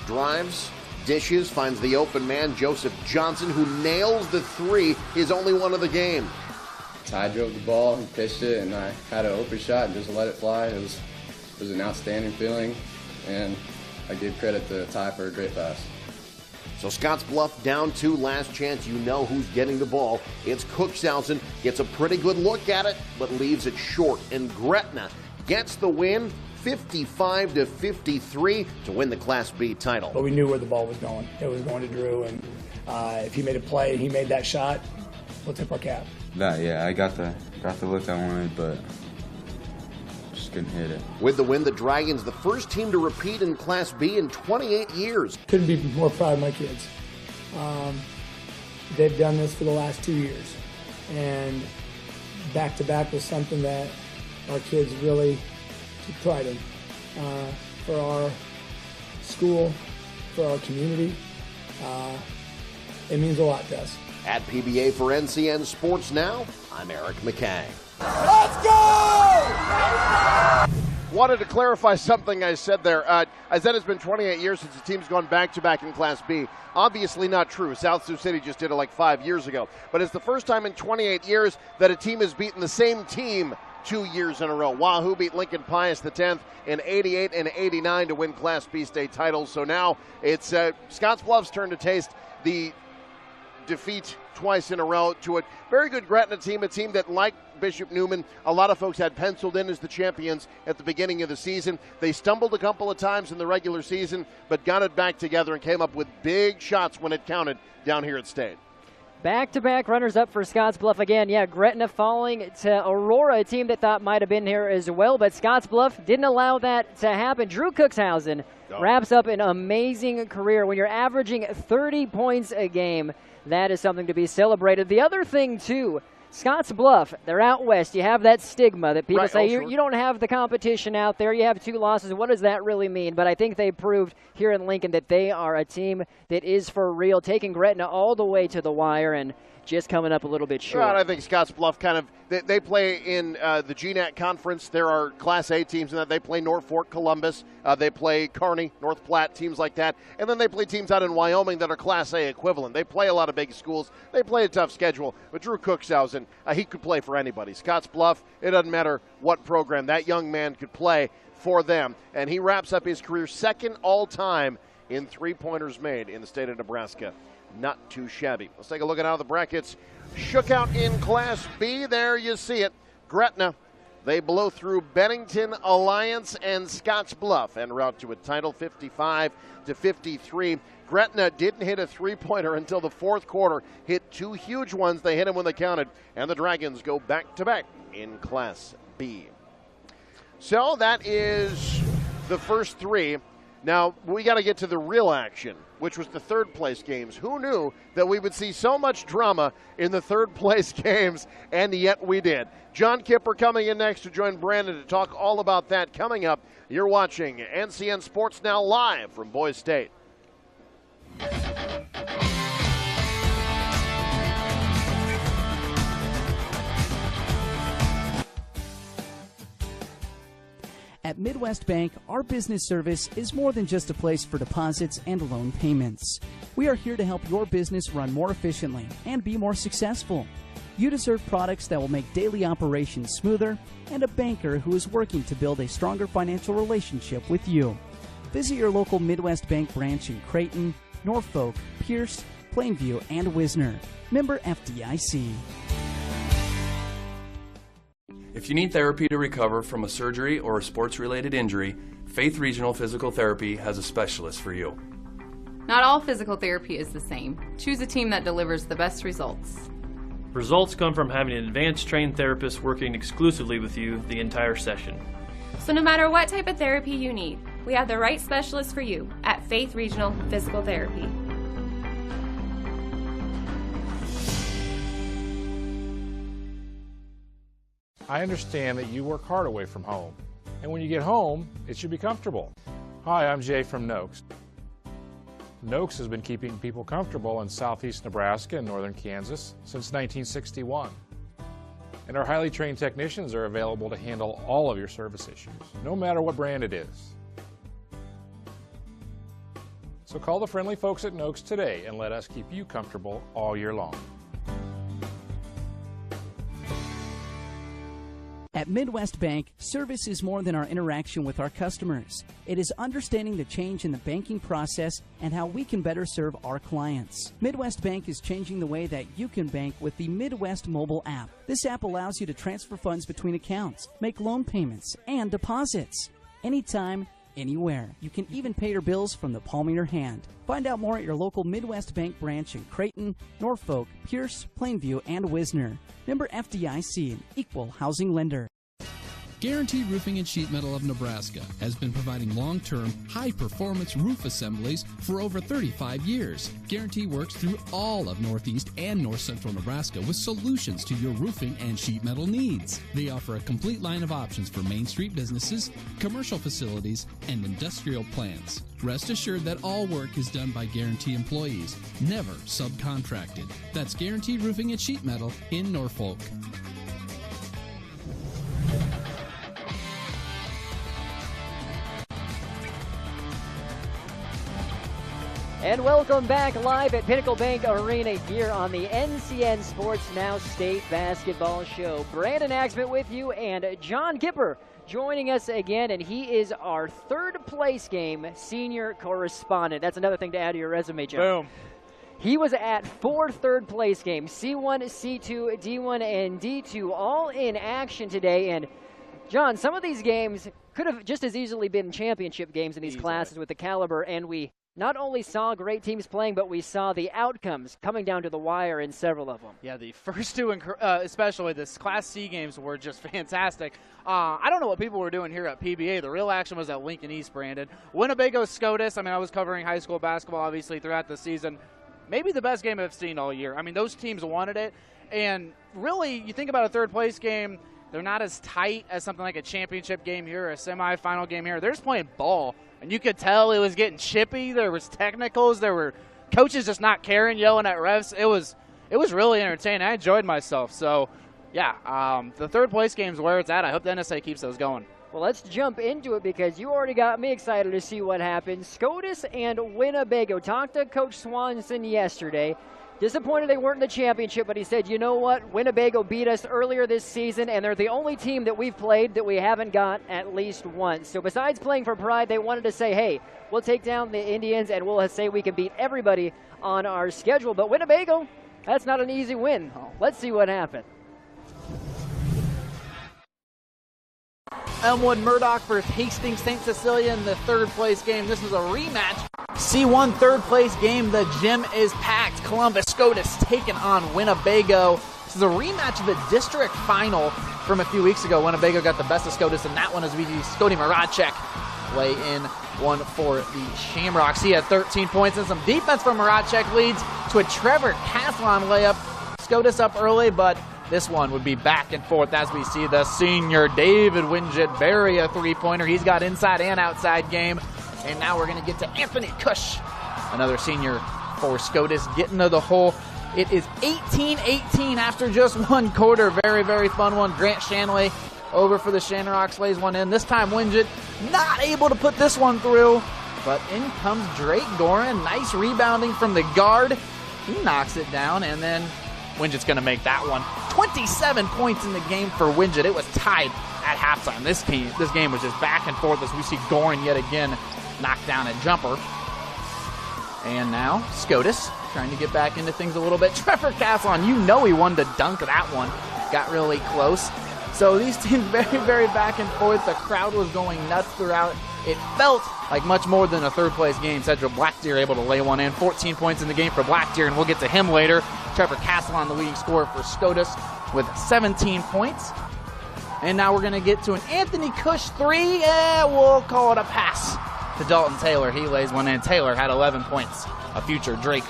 Drives, dishes, finds the open man, Joseph Johnson, who nails the 3, his only one of the game. Ty drove the ball, he pitched it, and I had an open shot and just let it fly. It was an outstanding feeling, and I give credit to Ty for a great pass. So Scotts Bluff down 2, last chance. You know who's getting the ball. It's Cookshausen, gets a pretty good look at it, but leaves it short. And Gretna gets the win, 55-53, to win the Class B title. But we knew where the ball was going. It was going to Drew, and if he made a play, he made that shot, we'll tip our cap. Yeah, I got the look I wanted, but just couldn't hit it. With the win, the Dragons, the first team to repeat in Class B in 28 years. Couldn't be more proud of my kids. They've done this for the last 2 years, and back-to-back was something that our kids really took pride in. For our school, for our community, it means a lot to us. At PBA for NCN Sports Now, I'm Eric McKay. Let's go! Wanted to clarify something I said there. I said it's been 28 years since the team's gone back-to-back in Class B. Obviously not true. South Sioux City just did it like 5 years ago. But it's the first time in 28 years that a team has beaten the same team 2 years in a row. Wahoo beat Lincoln Pius X in 88 and 89 to win Class B state titles. So now it's Scottsbluff's turn to taste the defeat twice in a row to a very good Gretna team, a team that, like Bishop Neumann, a lot of folks had penciled in as the champions at the beginning of the season. They stumbled a couple of times in the regular season, but got it back together and came up with big shots when it counted down here at State. Back-to-back runners-up for Scottsbluff again. Yeah, Gretna falling to Aurora, a team that thought might have been here as well, but Scottsbluff didn't allow that to happen. Drew Cuxhausen wraps up an amazing career. When you're averaging 30 points a game, that is something to be celebrated. The other thing, too, Scottsbluff, they're out west. You have that stigma that people say you don't have the competition out there. You have 2 losses. What does that really mean? But I think they proved here in Lincoln that they are a team that is for real, taking Gretna all the way to the wire and just coming up a little bit short. Well, I think Scottsbluff kind of, they play in the GNAT conference. There are Class A teams in that. They play Norfolk, Columbus. They play Kearney, North Platte, teams like that. And then they play teams out in Wyoming that are Class A equivalent. They play a lot of big schools. They play a tough schedule. But Drew Cuxhausen, he could play for anybody. Scottsbluff, it doesn't matter what program. That young man could play for them. And he wraps up his career second all-time in three-pointers made in the state of Nebraska. Not too shabby. Let's take a look at how the brackets shook out in Class B. There you see it. Gretna, they blow through Bennington, Alliance, and Scottsbluff en route to a title, 55-53. Gretna didn't hit a three-pointer until the fourth quarter. Hit 2 huge ones. They hit them when they counted, and the Dragons go back-to-back in Class B. So that is the first 3. Now, we got to get to the real action, which was the third-place games. Who knew that we would see so much drama in the third-place games, and yet we did. John Kipper coming in next to join Brandon to talk all about that. Coming up, you're watching NCN Sports Now live from Boys State. At Midwest Bank, our business service is more than just a place for deposits and loan payments. We are here to help your business run more efficiently and be more successful. You deserve products that will make daily operations smoother and a banker who is working to build a stronger financial relationship with you. Visit your local Midwest Bank branch in Creighton, Norfolk, Pierce, Plainview, and Wisner. Member FDIC. If you need therapy to recover from a surgery or a sports-related injury, Faith Regional Physical Therapy has a specialist for you. Not all physical therapy is the same. Choose a team that delivers the best results. Results come from having an advanced trained therapist working exclusively with you the entire session. So no matter what type of therapy you need, we have the right specialist for you at Faith Regional Physical Therapy. I understand that you work hard away from home, and when you get home, it should be comfortable. Hi, I'm Jay from Noakes. Noakes has been keeping people comfortable in southeast Nebraska and northern Kansas since 1961. And our highly trained technicians are available to handle all of your service issues, no matter what brand it is. So call the friendly folks at Noakes today and let us keep you comfortable all year long. At Midwest Bank, service is more than our interaction with our customers. It is understanding the change in the banking process and how we can better serve our clients. Midwest Bank is changing the way that you can bank with the Midwest mobile app. This app allows you to transfer funds between accounts, make loan payments, and deposits. Anytime, anywhere. You can even pay your bills from the palm of your hand. Find out more at your local Midwest Bank branch in Creighton, Norfolk, Pierce, Plainview, and Wisner. Member FDIC, an equal housing lender. Guarantee Roofing and Sheet Metal of Nebraska has been providing long-term, high-performance roof assemblies for over 35 years. Guarantee works through all of Northeast and North Central Nebraska with solutions to your roofing and sheet metal needs. They offer a complete line of options for Main Street businesses, commercial facilities, and industrial plants. Rest assured that all work is done by Guarantee employees, never subcontracted. That's Guarantee Roofing and Sheet Metal in Norfolk. And welcome back live at Pinnacle Bank Arena here on the NCN Sports Now State Basketball Show. Brandon Axman with you and John Kipper joining us again, and he is our third place game senior correspondent. That's another thing to add to your resume, John. Boom. He was at 4 third place games, C1, C2, D1, and D2, all in action today. And John, some of these games could have just as easily been championship games in these classes with the caliber, and we not only saw great teams playing, but we saw the outcomes coming down to the wire in several of them. Yeah, the first two, especially this Class C games, were just fantastic. I don't know what people were doing here at PBA. The real action was at Lincoln East, Brandon. Winnebago SCOTUS, I mean, I was covering high school basketball, obviously, throughout the season. Maybe the best game I've seen all year. I mean, those teams wanted it. And really, you think about a third-place game, they're not as tight as something like a championship game here or a semifinal game here. They're just playing ball. And you could tell it was getting chippy. There was technicals. There were coaches just not caring, yelling at refs. It was really entertaining. I enjoyed myself. So, yeah, the third-place game's where it's at. I hope the NSA keeps those going. Well, let's jump into it because you already got me excited to see what happens. SCOTUS and Winnebago. Talked to Coach Swanson yesterday. Disappointed they weren't in the championship, but he said, you know what? Winnebago beat us earlier this season, and they're the only team that we've played that we haven't got at least once. So besides playing for pride, they wanted to say, hey, we'll take down the Indians, and we'll say we can beat everybody on our schedule. But Winnebago, that's not an easy win. Let's see what happened. Elmwood Murdoch versus Hastings St. Cecilia in the third-place game. This is a rematch. C1 third-place game. The gym is packed. Columbus SCOTUS taking on Winnebago. This is a rematch of the district final from a few weeks ago. Winnebago got the best of SCOTUS, and that one is Scotty Maracek lay in one for the Shamrocks. He had 13 points, and some defense from Maracek leads to a Trevor Caslon layup. SCOTUS up early, but this one would be back and forth as we see the senior David Winget bury a three-pointer. He's got inside and outside game. And now we're going to get to Anthony Cush, another senior for SCOTUS, getting to the hole. It is 18-18 after just one quarter. Very, very fun one. Grant Shanley over for the Shamrocks, lays one in. This time Winget not able to put this one through. But in comes Drake Gorin. Nice rebounding from the guard. He knocks it down, and then Winget's going to make that one. 27 points in the game for Winget. It was tied at halftime. This game was just back and forth as we see Gorin yet again knock down a jumper. And now SCOTUS trying to get back into things a little bit. Trevor Caslon, you know he wanted to dunk that one. Got really close. So these teams very, very back and forth. The crowd was going nuts throughout. It felt like much more than a third-place game. Cedric Blackdeer able to lay one in. 14 points in the game for Blackdeer, and we'll get to him later. Trevor Caslon, the leading scorer for SCOTUS, with 17 points. And now we're going to get to an Anthony Cush three, and we'll call it a pass to Dalton Taylor. He lays one in. Taylor had 11 points, a future Drake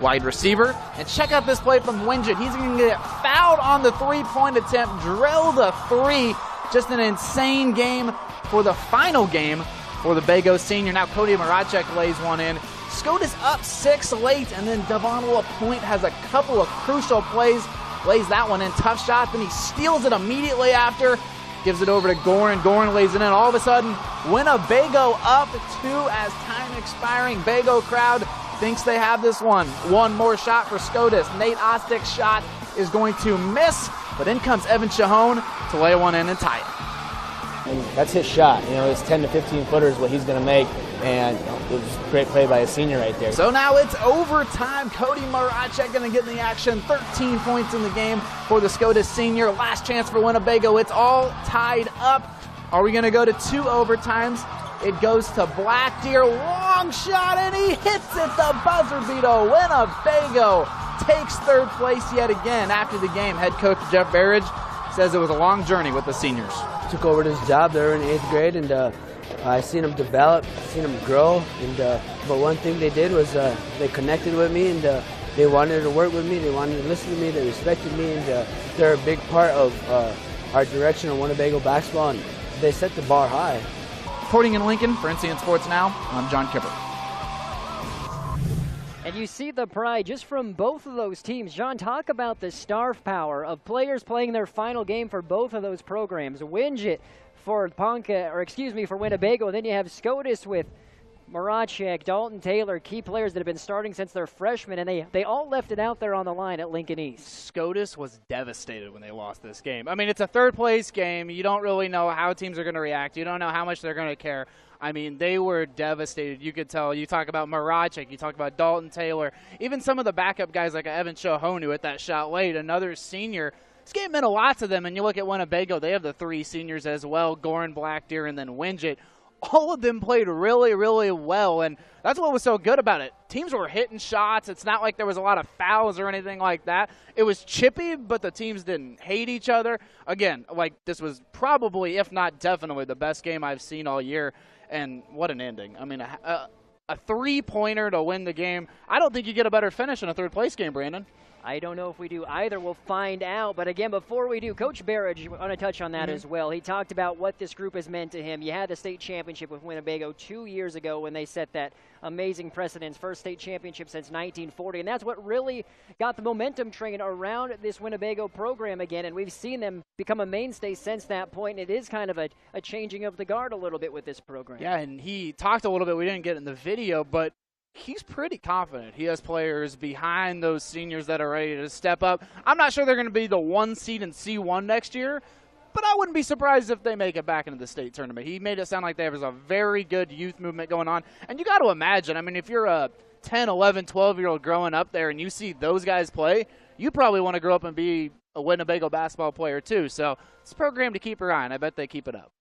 wide receiver. And check out this play from Winget. He's going to get fouled on the three-point attempt, drilled a three. Just an insane game for the final game for the Bago senior. Now Cody Maracek lays one in. SCOTUS up 6 late, and then Devon LaPointe has a couple of crucial plays. Lays that one in. Tough shot, then he steals it immediately after. Gives it over to Gorin. Gorin lays it in. All of a sudden, Winnebago up 2 as time expiring. Bago crowd thinks they have this one. One more shot for SCOTUS. Nate Ostick's shot is going to miss, but in comes Evan Chahone to lay one in and tie it. And that's his shot. You know, it's 10 to 15 footers what he's going to make, and it was a great play by a senior right there. So now it's overtime. Cody Maracek going to get in the action. 13 points in the game for the SCOTUS senior. Last chance for Winnebago. It's all tied up. Are we going to go to 2 overtimes? It goes to Blackdeer. Long shot, and he hits it. The buzzer beater. Winnebago takes third place yet again. After the game, head coach Jeff Barrage says it was a long journey with the seniors. took over this job. They were in 8th grade, and I seen them develop, seen them grow. And but one thing they did was they connected with me, and they wanted to work with me. They wanted to listen to me. They respected me, and they're a big part of our direction on Winnebago basketball. And they set the bar high. Reporting in Lincoln for NCN Sports Now, I'm John Kipper. And you see the pride just from both of those teams. John, talk about the star power of players playing their final game for both of those programs. Winget for for Winnebago. And then you have SCOTUS with Maracek, Dalton Taylor, key players that have been starting since they're freshmen, and they all left it out there on the line at Lincoln East. SCOTUS was devastated when they lost this game. I mean, it's a third-place game. You don't really know how teams are going to react. You don't know how much they're going to care. I mean, they were devastated. You could tell. You talk about Maracek. You talk about Dalton Taylor. Even some of the backup guys like Evan Shohonu at that shot late, another senior. This game meant a lot to them, and you look at Winnebago. They have the 3 seniors as well, Gorin, Blackdeer, and then Winget. All of them played really, really well, and that's what was so good about it. Teams were hitting shots. It's not like there was a lot of fouls or anything like that. It was chippy, but the teams didn't hate each other. Again, like, this was probably, if not definitely, the best game I've seen all year, and what an ending. I mean, a 3-pointer to win the game. I don't think you get a better finish in a third-place game, Brandon. I don't know if we do either. We'll find out. But again, before we do, Coach Barrage, I want to touch on that as well. He talked about what this group has meant to him. You had the state championship with Winnebago 2 years ago when they set that amazing precedence, first state championship since 1940. And that's what really got the momentum train around this Winnebago program again. And we've seen them become a mainstay since that point. And it is kind of a changing of the guard a little bit with this program. Yeah, and he talked a little bit. We didn't get it in the video, but he's pretty confident. He has players behind those seniors that are ready to step up. I'm not sure they're going to be the 1 seed in C1 next year, but I wouldn't be surprised if they make it back into the state tournament. He made it sound like there was a very good youth movement going on. And you got to imagine, I mean, if you're a 10, 11, 12-year-old growing up there and you see those guys play, you probably want to grow up and be a Winnebago basketball player too. So it's a program to keep your eye on. I bet they keep it up.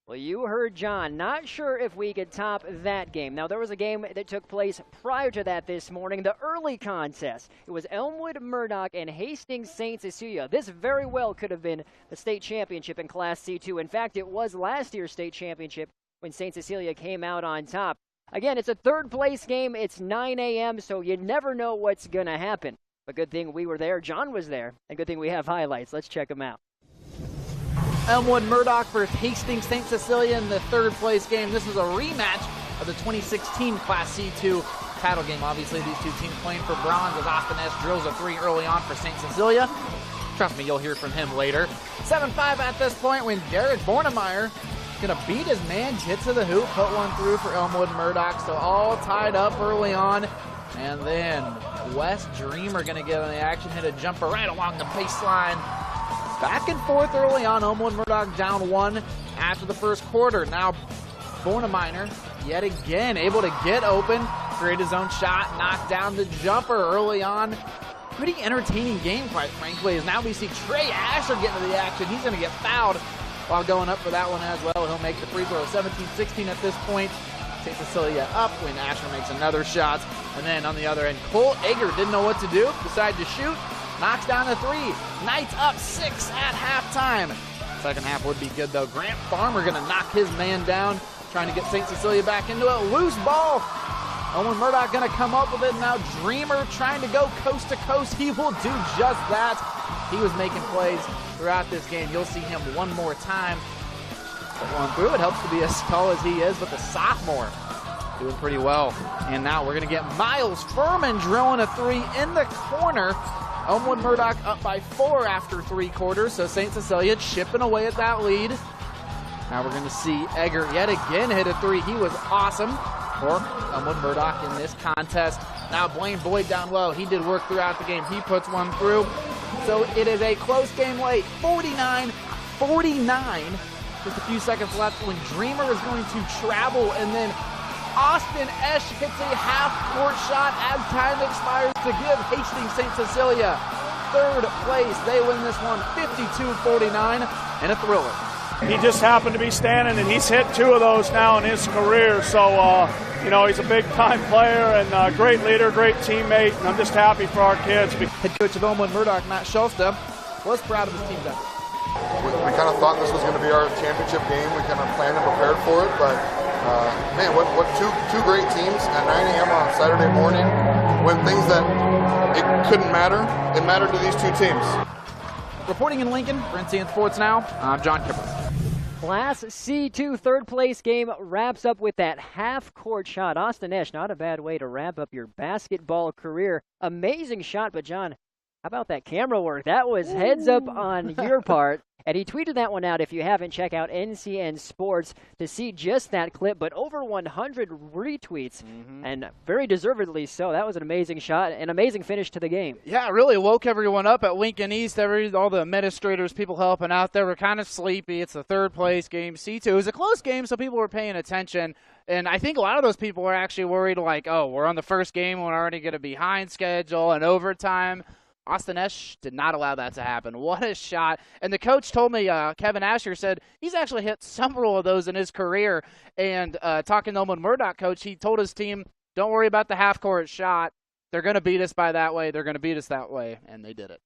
Well, you heard John. Not sure if we could top that game. Now, there was a game that took place prior to that this morning, the early contest. It was Elmwood Murdoch and Hastings St. Cecilia. This very well could have been the state championship in Class C2. In fact, it was last year's state championship when St. Cecilia came out on top. Again, it's a third-place game. It's 9 a.m., so you never know what's going to happen. But good thing we were there. John was there. And good thing we have highlights. Let's check them out. Elmwood Murdoch versus Hastings St. Cecilia in the third-place game. This is a rematch of the 2016 Class C2 title game. Obviously, these two teams playing for bronze as Austin S. drills a 3 early on for St. Cecilia. Trust me, you'll hear from him later. 7-5 at this point when Derek Bornemeyer going to beat his man, get to the hoop, put one through for Elmwood Murdoch. So all tied up early on. And then Wes Dreamer going to get on the action, hit a jumper right along the baseline. Back and forth early on. Elmwood Murdoch down 1 after the first quarter. Now Bornemeyer yet again able to get open, create his own shot, knock down the jumper early on. Pretty entertaining game, quite frankly, as now we see Trey Asher get into the action. He's going to get fouled while going up for that one as well. He'll make the free throw. 17-16 at this point. St. Cecilia up when Asher makes another shot. And then on the other end, Cole Egger didn't know what to do, decided to shoot. Knocks down a 3. Knights up 6 at halftime. Second half would be good, though. Grant Farmer going to knock his man down, trying to get St. Cecilia back into it. Loose ball. Owen Murdoch going to come up with it. Now Dreamer trying to go coast to coast. He will do just that. He was making plays throughout this game. You'll see him one more time. Put one through. It helps to be as tall as he is, but the sophomore doing pretty well. And now we're going to get Miles Furman drilling a 3 in the corner. Elmwood Murdoch up by 4 after 3 quarters, so St. Cecilia chipping away at that lead. Now we're going to see Egger yet again hit a 3. He was awesome for Elmwood Murdoch in this contest. Now Blaine Boyd down low. He did work throughout the game. He puts one through. So it is a close game late, 49-49. Just a few seconds left when Dreamer is going to travel, and then Austin Esch hits a half-court shot as time expires to give Hastings St. Cecilia third place. They win this one 52-49 and a thriller. He just happened to be standing, and he's hit 2 of those now in his career. So, you know, he's a big-time player and a great leader, great teammate, and I'm just happy for our kids. Head coach of Elmwood Murdoch, Matt Schulsta, was proud of his team's effort. We kind of thought this was going to be our championship game. We kind of planned and prepared for it, but man, what two great teams at 9 a.m. on Saturday morning when things that it couldn't matter, it mattered to these two teams. Reporting in Lincoln, for NCN Sports Now, I'm John Kipper. Class C2 third place game wraps up with that half-court shot. Austin Esch, not a bad way to wrap up your basketball career. Amazing shot, but John, how about that camera work? That was heads up on your part. And he tweeted that one out. If you haven't, check out NCN Sports to see just that clip. But over 100 retweets, and very deservedly so. That was an amazing shot, an amazing finish to the game. Yeah, it really woke everyone up at Lincoln East. All the administrators, people helping out there were kind of sleepy. It's the third place game, C2. It was a close game, so people were paying attention. And I think a lot of those people were actually worried, like, oh, we're on the first game, we're already going to be behind schedule and overtime. Austin Esch did not allow that to happen. What a shot. And the coach told me, Kevin Asher said, he's actually hit several of those in his career. And talking to Elmwood Murdoch coach, he told his team, don't worry about the half-court shot. They're going to beat us by that way. They're going to beat us that way. And they did it.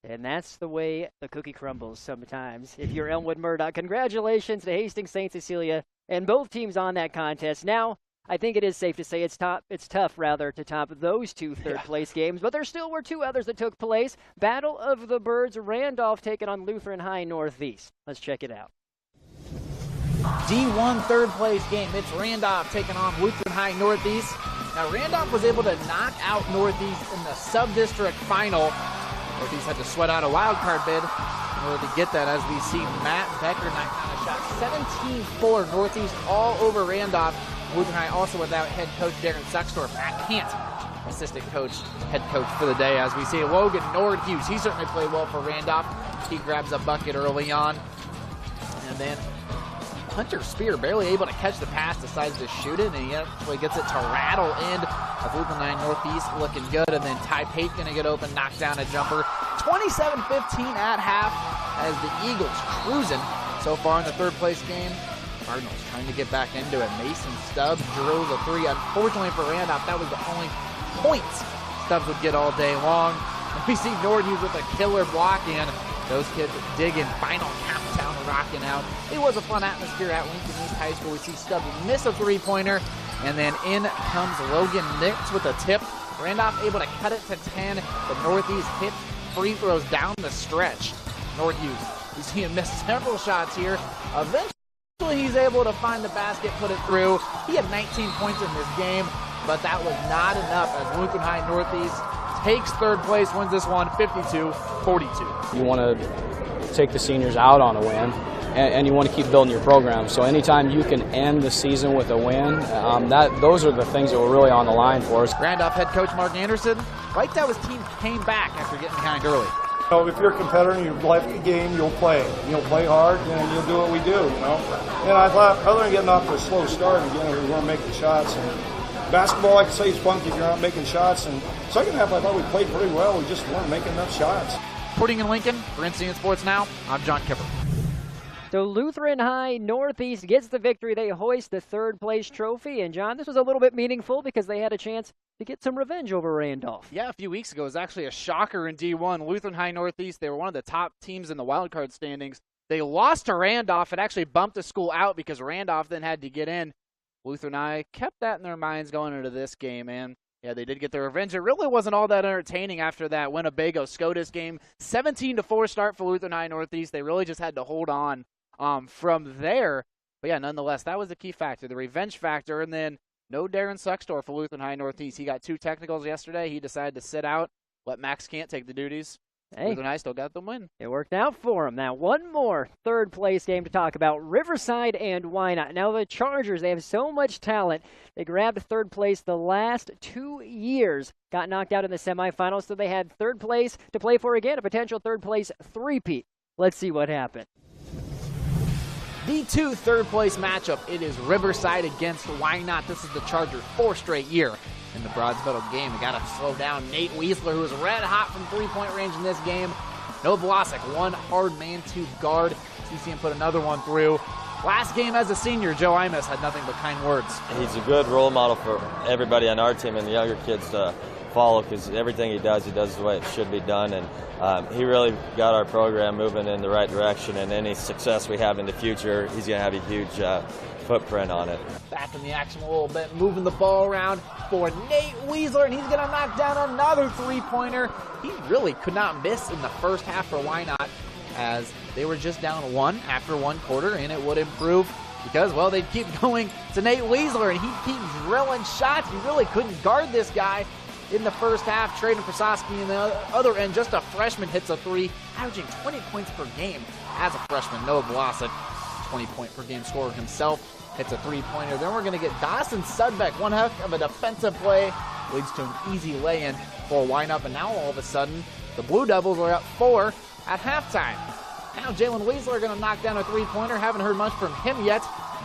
And that's the way the cookie crumbles sometimes. If you're Elmwood Murdoch, congratulations to Hastings St. Cecilia and both teams on that contest. Now, I think it is safe to say it's tough to top those two third-place games, but there still were two others that took place. Battle of the Birds, Randolph taking on Lutheran High Northeast. Let's check it out. D1 third-place game. It's Randolph taking on Lutheran High Northeast. Now, Randolph was able to knock out Northeast in the sub-district final. Northeast had to sweat out a wild card bid in order to get that, as we see Matt Becker knock down a shot. 17-4 Northeast all over Randolph. Lutheran High also without head coach Darren Sextor. Matt Kant, assistant coach, head coach for the day. As we see Logan Nordhughes, he certainly played well for Randolph. He grabs a bucket early on. And then Hunter Spear, barely able to catch the pass, decides to shoot it, and he actually gets it to rattle in. Of Lutheran High Northeast looking good, and then Ty Pate going to get open, knock down a jumper. 27-15 at half as the Eagles cruising so far in the third place game. Cardinals trying to get back into it. Mason Stubbs drills a three. Unfortunately for Randolph, that was the only points Stubbs would get all day long. And we see Nordhughes with a killer block in. Those kids digging, final countdown rocking out. It was a fun atmosphere at Lincoln East High School. We see Stubbs miss a three-pointer, and then in comes Logan Nix with a tip. Randolph able to cut it to 10. The Northeast hit free throws down the stretch. Nordhughes, we see him miss several shots here. Eventually, he's able to find the basket, put it through. He had 19 points in this game, but that was not enough as Lutheran High Northeast takes third place, wins this one 52-42. You want to take the seniors out on a win, and you want to keep building your program. So anytime you can end the season with a win, those are the things that were really on the line for us. Randolph head coach Mark Anderson liked how his team came back after getting behind early. So if you're a competitor and you like the game, you'll play. You'll play hard, and you'll do what we do, you know. And I thought, other than getting off to a slow start, again, we weren't making shots. And basketball, I can say, is funky if you're not making shots. And second half, I thought we played pretty well. We just weren't making enough shots. Reporting in Lincoln, for NCN Sports Now, I'm John Kipper. So Lutheran High Northeast gets the victory. They hoist the third place trophy. And John, this was a little bit meaningful because they had a chance to get some revenge over Randolph. Yeah, a few weeks ago, it was actually a shocker in D1. Lutheran High Northeast, they were one of the top teams in the wild card standings. They lost to Randolph and actually bumped the school out because Randolph then had to get in. Lutheran High kept that in their minds going into this game, and yeah, they did get their revenge. It really wasn't all that entertaining after that Winnebago-SCOTUS game. 17-4 start for Lutheran High Northeast. They really just had to hold on from there. But yeah, nonetheless, that was the key factor, the revenge factor, and then no Darren Sextor for Lutheran High Northeast. He got 2 technicals yesterday. He decided to sit out, let Max Kant take the duties. Hey, Lutheran High still got the win. It worked out for him. Now, one more third-place game to talk about, Riverside and Wynot. Now, the Chargers, they have so much talent. They grabbed third place the last 2 years, got knocked out in the semifinals, so they had third place to play for again, a potential third-place three-peat. Let's see what happened. D2 third-place matchup. It is Riverside against Wynot. This is the Chargers' 4th straight year in the Bronze Medal game. We got to slow down Nate Weisler, who was red hot from three-point range in this game. No Vlasic, one hard man to guard. You see him put another one through. Last game as a senior, Joe Imus had nothing but kind words. He's a good role model for everybody on our team and the younger kids to follow, because everything he does the way it should be done, and he really got our program moving in the right direction, and any success we have in the future, he's going to have a huge footprint on it. Back in the action a little bit, moving the ball around for Nate Weasler, and he's going to knock down another three-pointer. He really could not miss in the first half for Wynot, as they were just down one after one quarter, and it would improve because, well, they'd keep going to Nate Weasler, and he'd keep drilling shots. You really couldn't guard this guy in the first half. Traden Prasowski on the other end, just a freshman, hits a three, averaging 20 points per game as a freshman. Noah Vlasic, 20-point-per-game scorer himself, hits a three-pointer. Then we're going to get Dawson Sudbeck. One heck of a defensive play leads to an easy lay-in for Wynot, and now all of a sudden the Blue Devils are up 4 at halftime. Now Jalen Weasler going to knock down a three-pointer. Haven't heard much from him yet.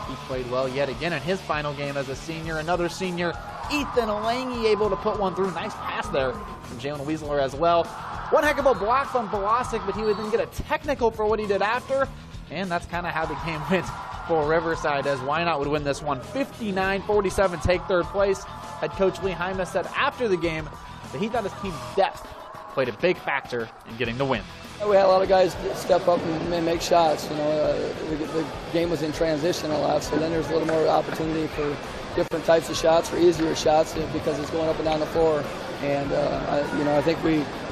He played well yet again in his final game as a senior. Another senior, Ethan Lange, able to put one through. Nice pass there from Jalen Weasler as well. One heck of a block from Vlasic, but he would then get a technical for what he did after. And that's kind of how the game went for Riverside, as Wynot would win this one 59-47, take third place. Head coach Lee Hyma said after the game that he thought his team's depth played a big factor in getting the win. We had a lot of guys step up and make shots. You know, the game was in transition a lot, so then there's a little more opportunity for different types of shots, for easier shots, because it's going up and down the floor. And I think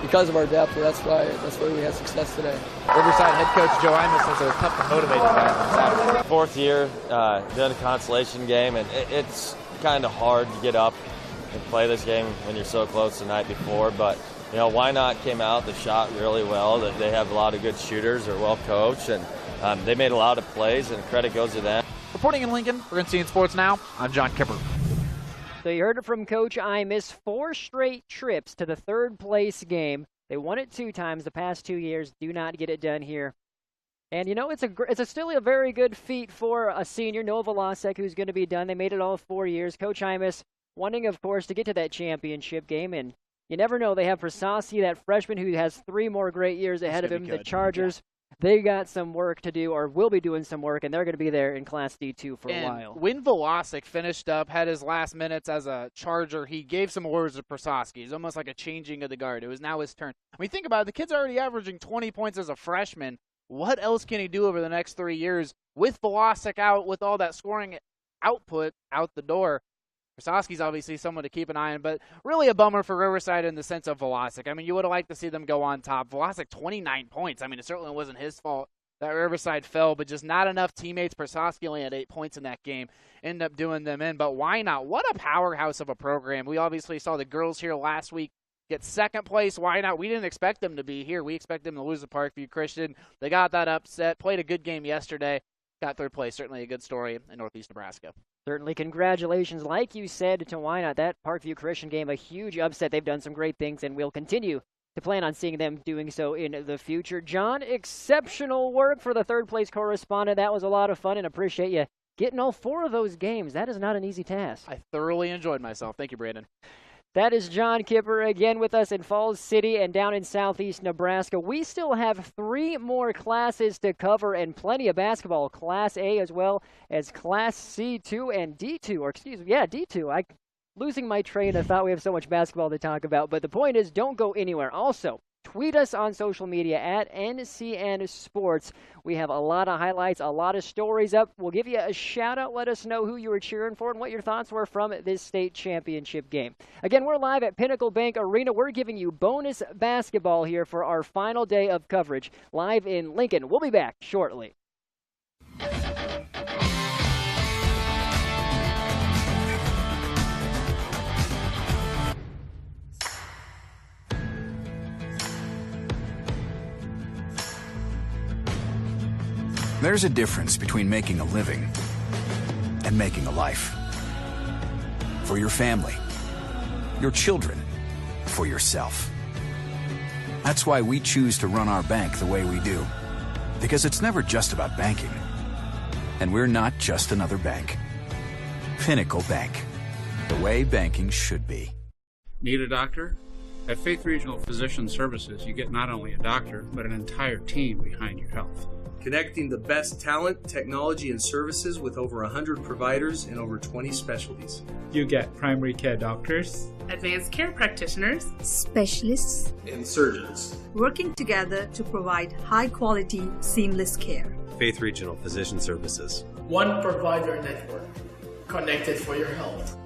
because of our depth, that's why we had success today. Riverside head coach Joe Imus says it was tough to motivate the guys on Saturday. Fourth year, doing a consolation game, and it's kind of hard to get up and play this game when you're so close the night before. But Wynot came out, they shot really well. They have a lot of good shooters, they're well coached, and they made a lot of plays, and credit goes to them. Reporting in Lincoln for NCN Sports Now, I'm John Kipper. So you heard it from Coach Imus, 4 straight trips to the third place game. They won it 2 times the past 2 years, do not get it done here. And it's still a very good feat for a senior, Noah Vlasic, who's going to be done. They made it all 4 years. Coach Imus wanting, of course, to get to that championship game, and you never know. They have Prasowski, that freshman who has 3 more great years ahead of him. The Chargers, they got some work to do, or will be doing some work, and they're going to be there in Class D2 for a while. When Vlasic finished up, had his last minutes as a Charger, he gave some orders to Prasowski. It's almost like a changing of the guard. It was now his turn. I mean, think about it. The kid's already averaging 20 points as a freshman. What else can he do over the next 3 years with Vlasic out, with all that scoring output out the door? Prasowski's obviously someone to keep an eye on, but really a bummer for Riverside in the sense of Vlasic. I mean, you would have liked to see them go on top. Vlasic, 29 points. I mean, it certainly wasn't his fault that Riverside fell, but just not enough teammates. Prasowski only had 8 points in that game, ended up doing them in. But Wynot? What a powerhouse of a program. We obviously saw the girls here last week get second place. Wynot? We didn't expect them to be here. We expect them to lose to Parkview Christian. They got that upset, played a good game yesterday, got third place. Certainly a good story in Northeast Nebraska. Certainly, congratulations, like you said, to Wynot. That Parkview Christian game, a huge upset. They've done some great things, and we'll continue to plan on seeing them doing so in the future. John, exceptional work for the third-place correspondent. That was a lot of fun, and appreciate you getting all 4 of those games. That is not an easy task. I thoroughly enjoyed myself. Thank you, Brandon. That is John Kipper again with us in Falls City and down in southeast Nebraska. We still have 3 more classes to cover and plenty of basketball, Class A as well as Class C2 and D2, or excuse me, yeah, D2. I'm losing my train of thought. We have so much basketball to talk about, but the point is, don't go anywhere. Also, tweet us on social media at NCN Sports. We have a lot of highlights, a lot of stories up. We'll give you a shout-out. Let us know who you were cheering for and what your thoughts were from this state championship game. Again, we're live at Pinnacle Bank Arena. We're giving you bonus basketball here for our final day of coverage live in Lincoln. We'll be back shortly. There's a difference between making a living and making a life. For your family, your children, for yourself. That's why we choose to run our bank the way we do. Because it's never just about banking. And we're not just another bank. Pinnacle Bank. The way banking should be. Need a doctor? At Faith Regional Physician Services, you get not only a doctor, but an entire team behind your health. connecting the best talent, technology, and services with over 100 providers in over 20 specialties. You get primary care doctors, advanced care practitioners, specialists, and surgeons, working together to provide high-quality, seamless care. Faith Regional Physician Services. One provider network, connected for your health.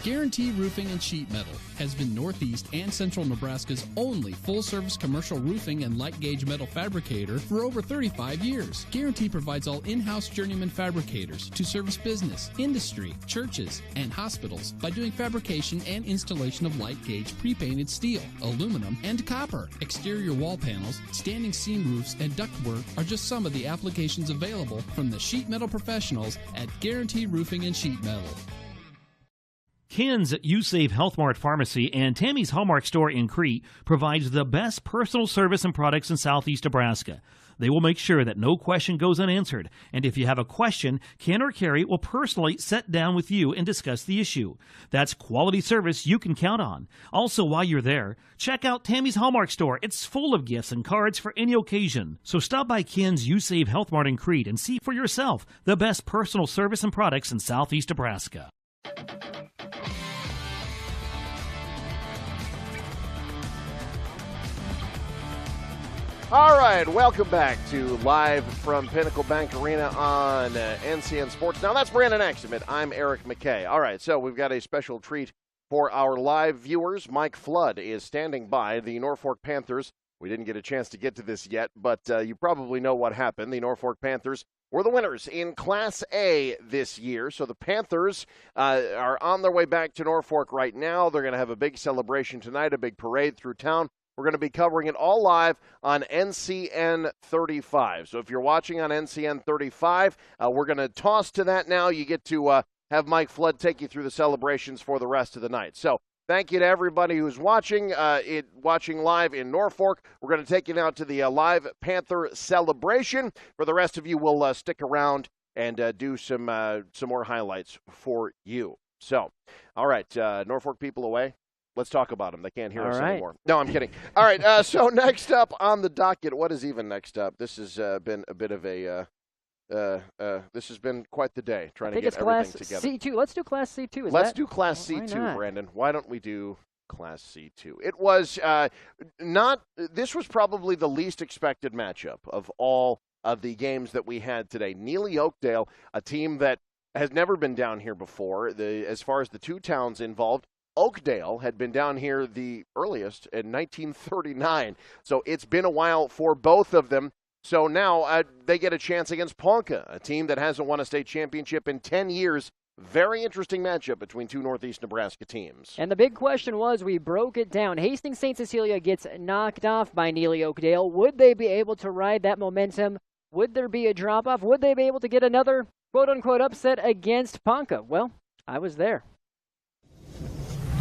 Guarantee Roofing and Sheet Metal has been Northeast and Central Nebraska's only full-service commercial roofing and light-gauge metal fabricator for over 35 years. Guarantee provides all in-house journeyman fabricators to service business, industry, churches, and hospitals by doing fabrication and installation of light-gauge pre-painted steel, aluminum, and copper. Exterior wall panels, standing seam roofs, and ductwork are just some of the applications available from the sheet metal professionals at Guarantee Roofing and Sheet Metal. Ken's U-Save Health Mart Pharmacy and Tammy's Hallmark Store in Crete provides the best personal service and products in southeast Nebraska. They will make sure that no question goes unanswered, and if you have a question, Ken or Carrie will personally sit down with you and discuss the issue. That's quality service you can count on. Also, while you're there, check out Tammy's Hallmark Store. It's full of gifts and cards for any occasion. So stop by Ken's U-Save Health Mart in Crete and see for yourself the best personal service and products in southeast Nebraska. All right, welcome back to Live from Pinnacle Bank Arena on NCN Sports. Now, that's Brandon Axelman. I'm Eric McKay. All right, so we've got a special treat for our live viewers. Mike Flood is standing by. The Norfolk Panthers, we didn't get a chance to get to this yet, but you probably know what happened. The Norfolk Panthers were the winners in Class A this year. So the Panthers are on their way back to Norfolk right now. They're going to have a big celebration tonight, a big parade through town. We're going to be covering it all live on NCN 35. So if you're watching on NCN 35, we're going to toss to that now. You get to have Mike Flood take you through the celebrations for the rest of the night. So thank you to everybody who's watching live in Norfolk. We're going to take you now to the live Panther celebration. For the rest of you, we'll stick around and do some more highlights for you. So, all right, Norfolk people away. Let's talk about them. They can't hear us anymore. No, I'm kidding. All right, so next up on the docket, what is even next up? This has been a bit of a this has been quite the day trying to get everything together. C2. Let's do Class C2. Let's do Class C2, Brandon. Why don't we do Class C2? It was this was probably the least expected matchup of all of the games that we had today. Neely Oakdale, a team that has never been down here before, as far as the two towns involved. Oakdale had been down here the earliest in 1939, so it's been a while for both of them. So now they get a chance against Ponca, a team that hasn't won a state championship in 10 years. Very interesting matchup between two Northeast Nebraska teams. And the big question was, we broke it down. Hastings St. Cecilia gets knocked off by Neely Oakdale. Would they be able to ride that momentum? Would there be a drop-off? Would they be able to get another quote-unquote upset against Ponca? Well, I was there.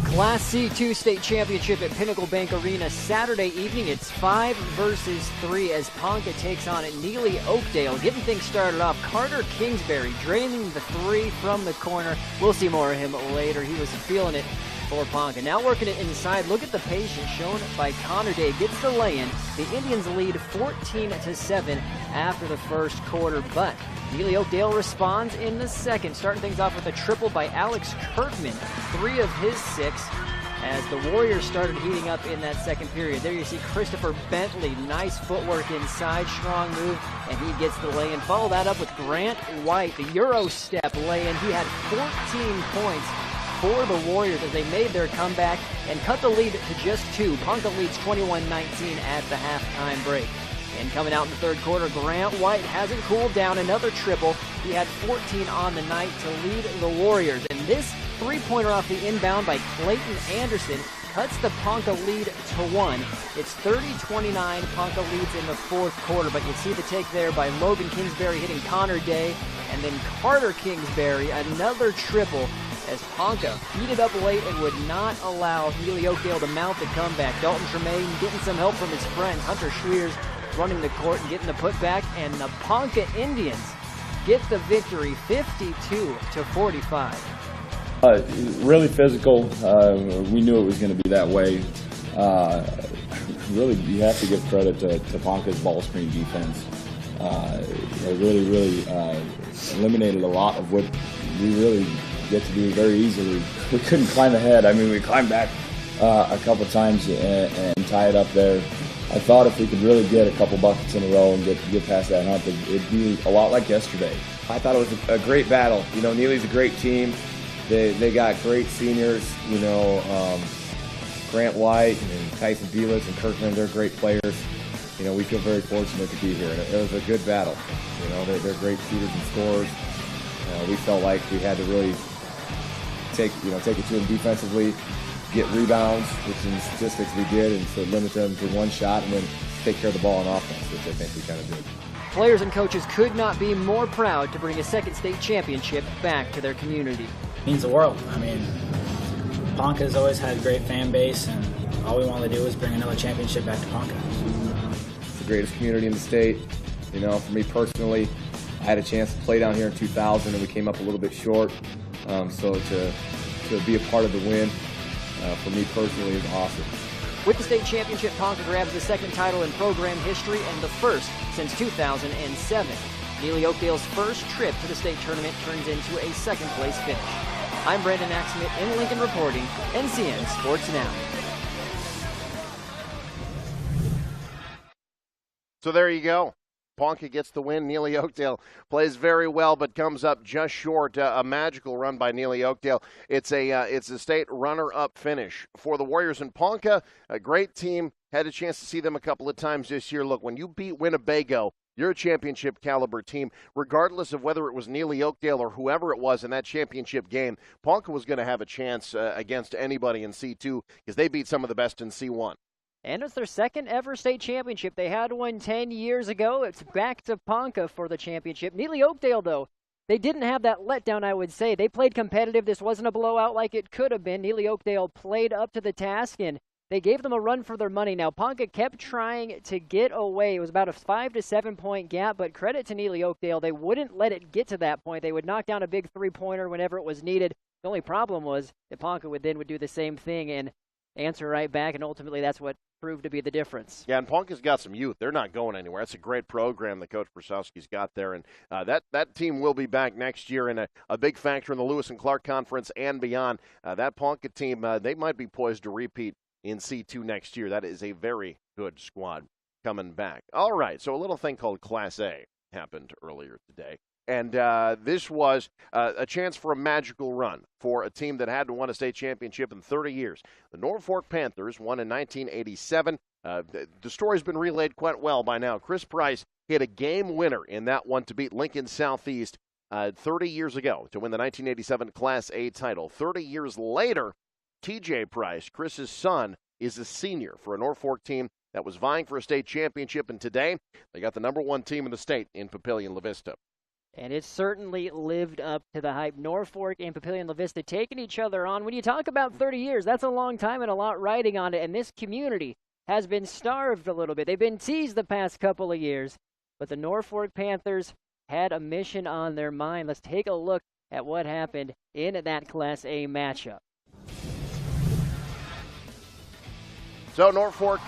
Class C2 state championship at Pinnacle Bank Arena Saturday evening. It's 5 versus 3 as Ponca takes on Neely Oakdale. Getting things started off, Carter Kingsbury draining the 3 from the corner. We'll see more of him later. He was feeling it for Ponca. Now working it inside. Look at the patience shown by Connor Day. Gets the lay-in. The Indians lead 14-7 after the first quarter, but Neely Oakdale responds in the second, starting things off with a triple by Alex Kirkman, 3 of his 6, as the Warriors started heating up in that second period. There you see Christopher Bentley, nice footwork inside, strong move, and he gets the lay-in. Follow that up with Grant White, the Euro step lay-in. He had 14 points for the Warriors as they made their comeback and cut the lead to just 2. Ponca leads 21-19 at the halftime break. And coming out in the third quarter, Grant White hasn't cooled down. Another triple. He had 14 on the night to lead the Warriors. And this three-pointer off the inbound by Clayton Anderson cuts the Ponca lead to 1. It's 30-29. Ponca leads in the fourth quarter. But you see the take there by Logan Kingsbury hitting Connor Day. And then Carter Kingsbury, another triple as Ponca heated up late and would not allow Neely Oakdale to mount the comeback. Dalton Tremaine getting some help from his friend Hunter Schweers, running the court and getting the putback, and the Ponca Indians get the victory 52-45. Really physical. We knew it was going to be that way. really, you have to give credit to Ponca's ball screen defense. Really eliminated a lot of what we really get to do very easily. We couldn't climb ahead. I mean, we climbed back a couple times and tie it up there. I thought if we could really get a couple buckets in a row and get past that hump, it'd be a lot like yesterday. I thought it was a great battle. You know, Neely's a great team. They got great seniors. You know, Grant White and Tyson Belitz and Kirkland, they're great players. You know, we feel very fortunate to be here. And it was a good battle. You know, they're great shooters and scorers. We felt like we had to really take it to them defensively, get rebounds, which in statistics we did, and so limit them to one shot and then take care of the ball on offense, which I think we kind of did. Players and coaches could not be more proud to bring a second state championship back to their community. It means the world. I mean, Ponca's always had a great fan base, and all we want to do is bring another championship back to Ponca. It's the greatest community in the state. You know, for me personally, I had a chance to play down here in 2000, and we came up a little bit short. So to be a part of the win, for me personally, is awesome. With the state championship, Ponca grabs the second title in program history and the first since 2007. Neely Oakdale's first trip to the state tournament turns into a second-place finish. I'm Brandon Axmith in Lincoln reporting, NCN Sports Now. So there you go. Ponca gets the win. Neely Oakdale plays very well, but comes up just short. A magical run by Neely Oakdale. It's a state runner-up finish for the Warriors in Ponca. A great team. Had a chance to see them a couple of times this year. Look, when you beat Winnebago, you're a championship caliber team, regardless of whether it was Neely Oakdale or whoever it was in that championship game. Ponca was going to have a chance against anybody in C2 because they beat some of the best in C1. And it's their second ever state championship. They had one 10 years ago. It's back to Ponca for the championship. Neely Oakdale, though, they didn't have that letdown, I would say. They played competitive. This wasn't a blowout like it could have been. Neely Oakdale played up to the task, and they gave them a run for their money. Now, Ponca kept trying to get away. It was about a 5 to 7 point gap, but credit to Neely Oakdale. They wouldn't let it get to that point. They would knock down a big three-pointer whenever it was needed. The only problem was that Ponca would do the same thing and answer right back, and ultimately that's what proved to be the difference. Yeah, and Ponca's got some youth. They're not going anywhere. That's a great program that Coach Brasowski's got there, and that team will be back next year and a big factor in the Lewis and Clark Conference and beyond. That Ponca team, they might be poised to repeat in C2 next year. That is a very good squad coming back. All right, so a little thing called Class A happened earlier today. And this was a chance for a magical run for a team that hadn't won a state championship in 30 years. The Norfolk Panthers won in 1987. The story's been relayed quite well by now. Chris Price hit a game winner in that one to beat Lincoln Southeast 30 years ago to win the 1987 Class A title. 30 years later, TJ Price, Chris's son, is a senior for a Norfolk team that was vying for a state championship, and today they got the number one team in the state in Papillion La Vista. And it certainly lived up to the hype. Norfolk and Papillion La Vista taking each other on. When you talk about 30 years, that's a long time and a lot riding on it. And this community has been starved a little bit. They've been teased the past couple of years. But the Norfolk Panthers had a mission on their mind. Let's take a look at what happened in that Class A matchup. So Norfolk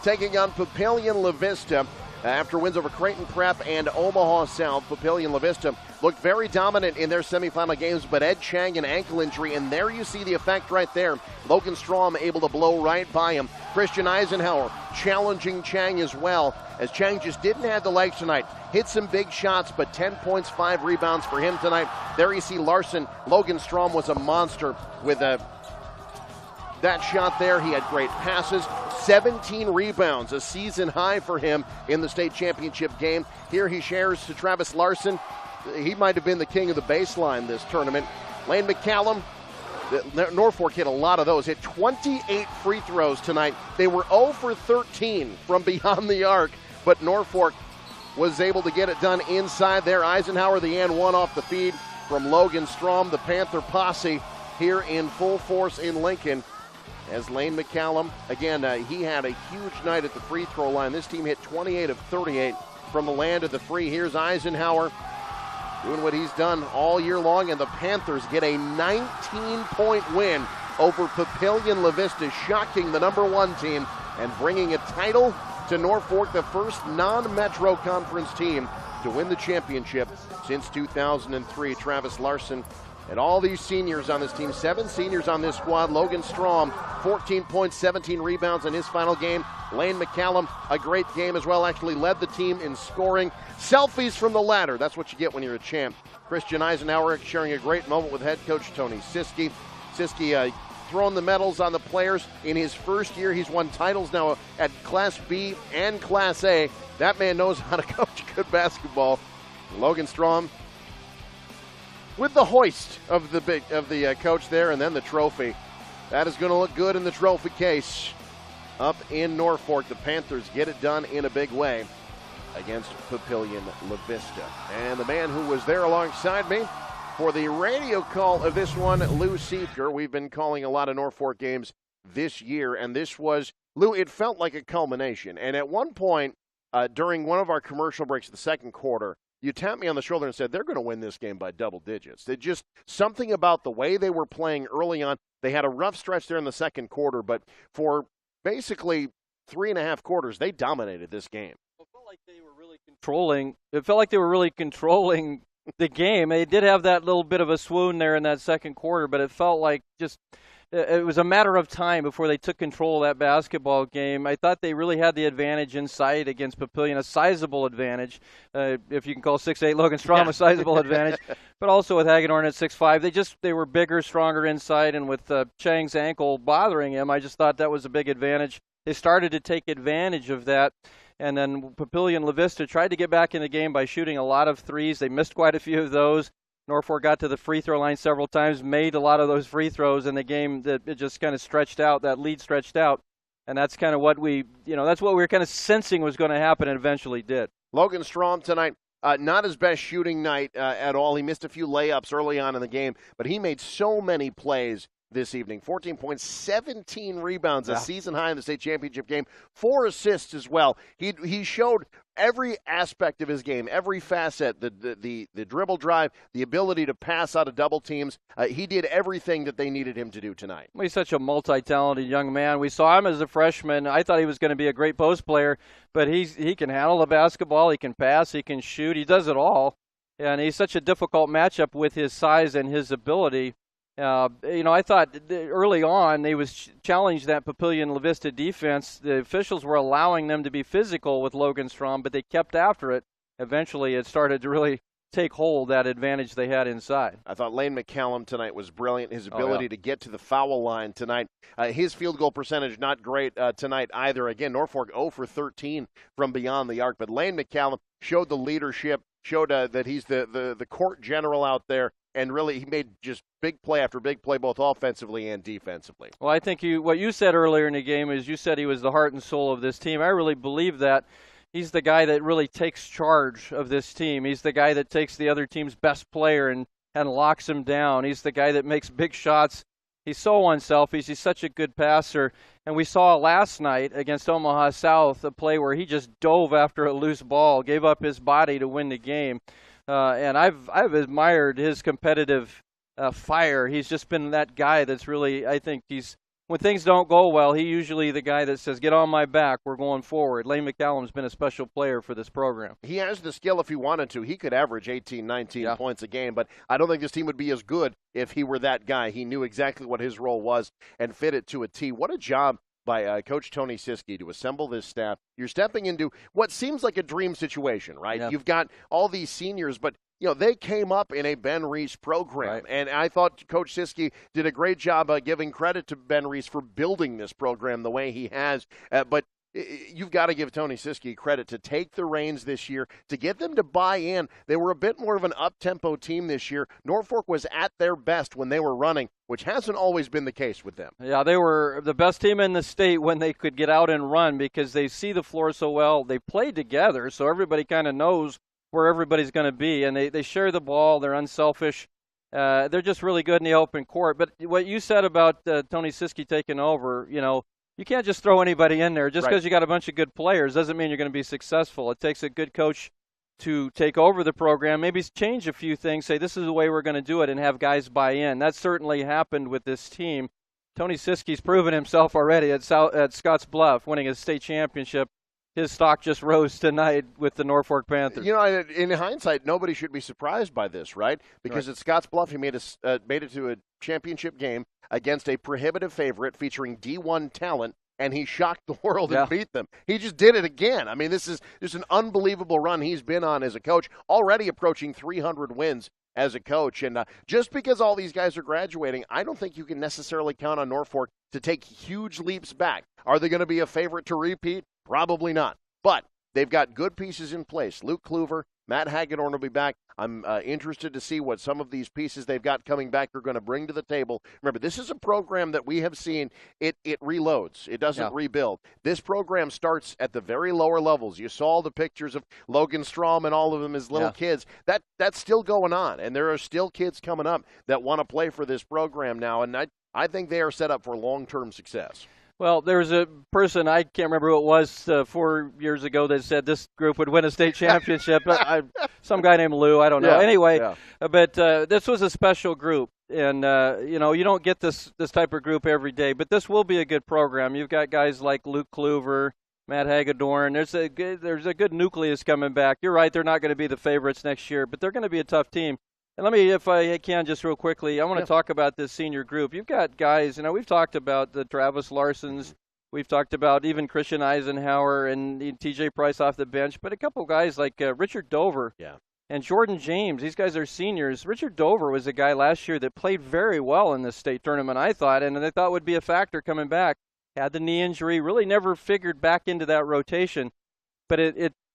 taking on Papillion La Vista. After wins over Creighton Prep and Omaha South, Papillion La Vista looked very dominant in their semifinal games, but Ed Chang, an ankle injury, and there you see the effect right there. Logan Strom able to blow right by him. Christian Eisenhower challenging Chang as well, as Chang just didn't have the legs tonight. Hit some big shots, but 10 points, 5 rebounds for him tonight. There you see Larson. Logan Strom was a monster with that shot there. He had great passes. 17 rebounds, a season high for him in the state championship game. Here he shares to Travis Larson. He might have been the king of the baseline this tournament. Lane McCallum, Norfolk hit a lot of those, hit 28 free throws tonight. They were 0 for 13 from beyond the arc, but Norfolk was able to get it done inside there. Eisenhower, the and one off the feed from Logan Strom, the Panther posse here in full force in Lincoln. As Lane McCallum, again, he had a huge night at the free throw line. This team hit 28 of 38 from the land of the free. Here's Eisenhower doing what he's done all year long, and the Panthers get a 19-point win over Papillion La Vista, shocking the number one team and bringing a title to Norfolk, the first non-Metro Conference team to win the championship since 2003. Travis Larson and all these seniors on this team, 7 seniors on this squad. Logan Strom, 14 points, 17 rebounds in his final game. Lane McCallum, a great game as well, actually led the team in scoring. Selfies from the ladder, that's what you get when you're a champ. Christian Eisenhower sharing a great moment with head coach Tony Siski. Siski throwing the medals on the players. In his first year, he's won titles now at Class B and Class A. That man knows how to coach good basketball. Logan Strom with the hoist of the coach there, and then the trophy. That is going to look good in the trophy case up in Norfolk. The Panthers get it done in a big way against Papillion La Vista. And the man who was there alongside me for the radio call of this one, Lou Siefker. We've been calling a lot of Norfolk games this year, and this was, Lou, it felt like a culmination. And at one point during one of our commercial breaks, the second quarter, you tapped me on the shoulder and said, they're going to win this game by double digits. They just, something about the way they were playing early on. They had a rough stretch there in the second quarter, but for basically 3.5 quarters, they dominated this game. It felt like they were really controlling the game. They did have that little bit of a swoon there in that second quarter, but it felt like just it was a matter of time before they took control of that basketball game. I thought they really had the advantage inside against Papillion, a sizable advantage, if you can call 6'8" Logan Strom a sizable advantage, but also with Hagedorn at 6'5". They were bigger, stronger inside, and with Chang's ankle bothering him, I just thought that was a big advantage. They started to take advantage of that. And then Papillion La Vista tried to get back in the game by shooting a lot of threes. They missed quite a few of those. Norfolk got to the free throw line several times, made a lot of those free throws in the game. That it just kind of stretched out, that lead stretched out. And that's kind of what that's what we were kind of sensing was going to happen, and eventually did. Logan Strom tonight, not his best shooting night at all. He missed a few layups early on in the game, but he made so many plays this evening. 14 points, 17 rebounds, a season high in the state championship game, 4 assists as well. He showed every aspect of his game, every facet, the dribble drive, the ability to pass out of double teams. He did everything that they needed him to do tonight. Well, he's such a multi-talented young man. We saw him as a freshman. I thought he was going to be a great post player, but he can handle the basketball, he can pass, he can shoot, he does it all. And he's such a difficult matchup with his size and his ability. I thought early on they was challenged that Papillion La Vista defense. The officials were allowing them to be physical with Logan Strom, but they kept after it. Eventually, it started to really take hold, that advantage they had inside. I thought Lane McCallum tonight was brilliant. His ability to get to the foul line tonight. His field goal percentage not great tonight either. Again, Norfolk 0 for 13 from beyond the arc, but Lane McCallum showed the leadership, showed that he's the court general out there. And really, he made just big play after big play, both offensively and defensively. Well, I think what you said earlier in the game is you said he was the heart and soul of this team. I really believe that. He's the guy that really takes charge of this team. He's the guy that takes the other team's best player and locks him down. He's the guy that makes big shots. He's so unselfish. He's such a good passer. And we saw last night against Omaha South a play where he just dove after a loose ball, gave up his body to win the game. And I've admired his competitive fire. He's just been that guy that's really, I think when things don't go well, he's usually the guy that says, get on my back, we're going forward. Lane McCallum's been a special player for this program. He has the skill if he wanted to. He could average 18, 19 points a game, but I don't think this team would be as good if he were that guy. He knew exactly what his role was and fit it to a T. What a job by Coach Tony Siski to assemble this staff. You're stepping into what seems like a dream situation, right? Yeah. You've got all these seniors, but they came up in a Ben Reese program, right. And I thought Coach Siski did a great job giving credit to Ben Reese for building this program the way he has. But you've got to give Tony Siski credit to take the reins this year, to get them to buy in. They were a bit more of an up-tempo team this year. Norfolk was at their best when they were running, which hasn't always been the case with them. Yeah, they were the best team in the state when they could get out and run because they see the floor so well. They play together, so everybody kind of knows where everybody's going to be, and they share the ball. They're unselfish. They're just really good in the open court. But what you said about Tony Siski taking over, you can't just throw anybody in there. Just because you got a bunch of good players doesn't mean you're going to be successful. It takes a good coach to take over the program, maybe change a few things, say this is the way we're going to do it, and have guys buy in. That certainly happened with this team. Tony Siski's proven himself already at Scotts Bluff, winning his state championship. His stock just rose tonight with the Norfolk Panthers. You know, in hindsight, nobody should be surprised by this, right? Because at Scotts Bluff, he made it to a championship game against a prohibitive favorite featuring D1 talent, and he shocked the world and beat them. He just did it again. I mean, this is just an unbelievable run he's been on as a coach, already approaching 300 wins as a coach. And just because all these guys are graduating, I don't think you can necessarily count on Norfolk to take huge leaps back. Are they going to be a favorite to repeat? Probably not. But they've got good pieces in place. Luke Kluver, Matt Hagedorn will be back. I'm interested to see what some of these pieces they've got coming back are going to bring to the table. Remember, this is a program that we have seen. It reloads. It doesn't rebuild. This program starts at the very lower levels. You saw the pictures of Logan Strom and all of them as little kids. That's still going on, and there are still kids coming up that want to play for this program now, and I think they are set up for long-term success. Well, there was a person, I can't remember who it was 4 years ago, that said this group would win a state championship. Some guy named Lou, I don't know. But this was a special group. And, you don't get this type of group every day. But this will be a good program. You've got guys like Luke Kluver, Matt Hagedorn. There's a good nucleus coming back. You're right, they're not going to be the favorites next year, but they're going to be a tough team. And let me, if I can, just real quickly, I want to talk about this senior group. You've got guys, we've talked about the Travis Larsons. We've talked about even Christian Eisenhower and TJ Price off the bench. But a couple of guys like Richard Dover and Jordan James, these guys are seniors. Richard Dover was a guy last year that played very well in this state tournament, I thought, and I thought would be a factor coming back. Had the knee injury, really never figured back into that rotation. But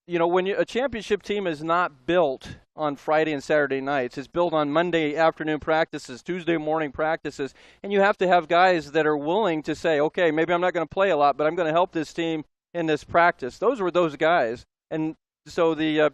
when a championship team is not built on Friday and Saturday nights, it's built on Monday afternoon practices, Tuesday morning practices, and you have to have guys that are willing to say, okay, maybe I'm not going to play a lot, but I'm going to help this team in this practice. Those were those guys. And so the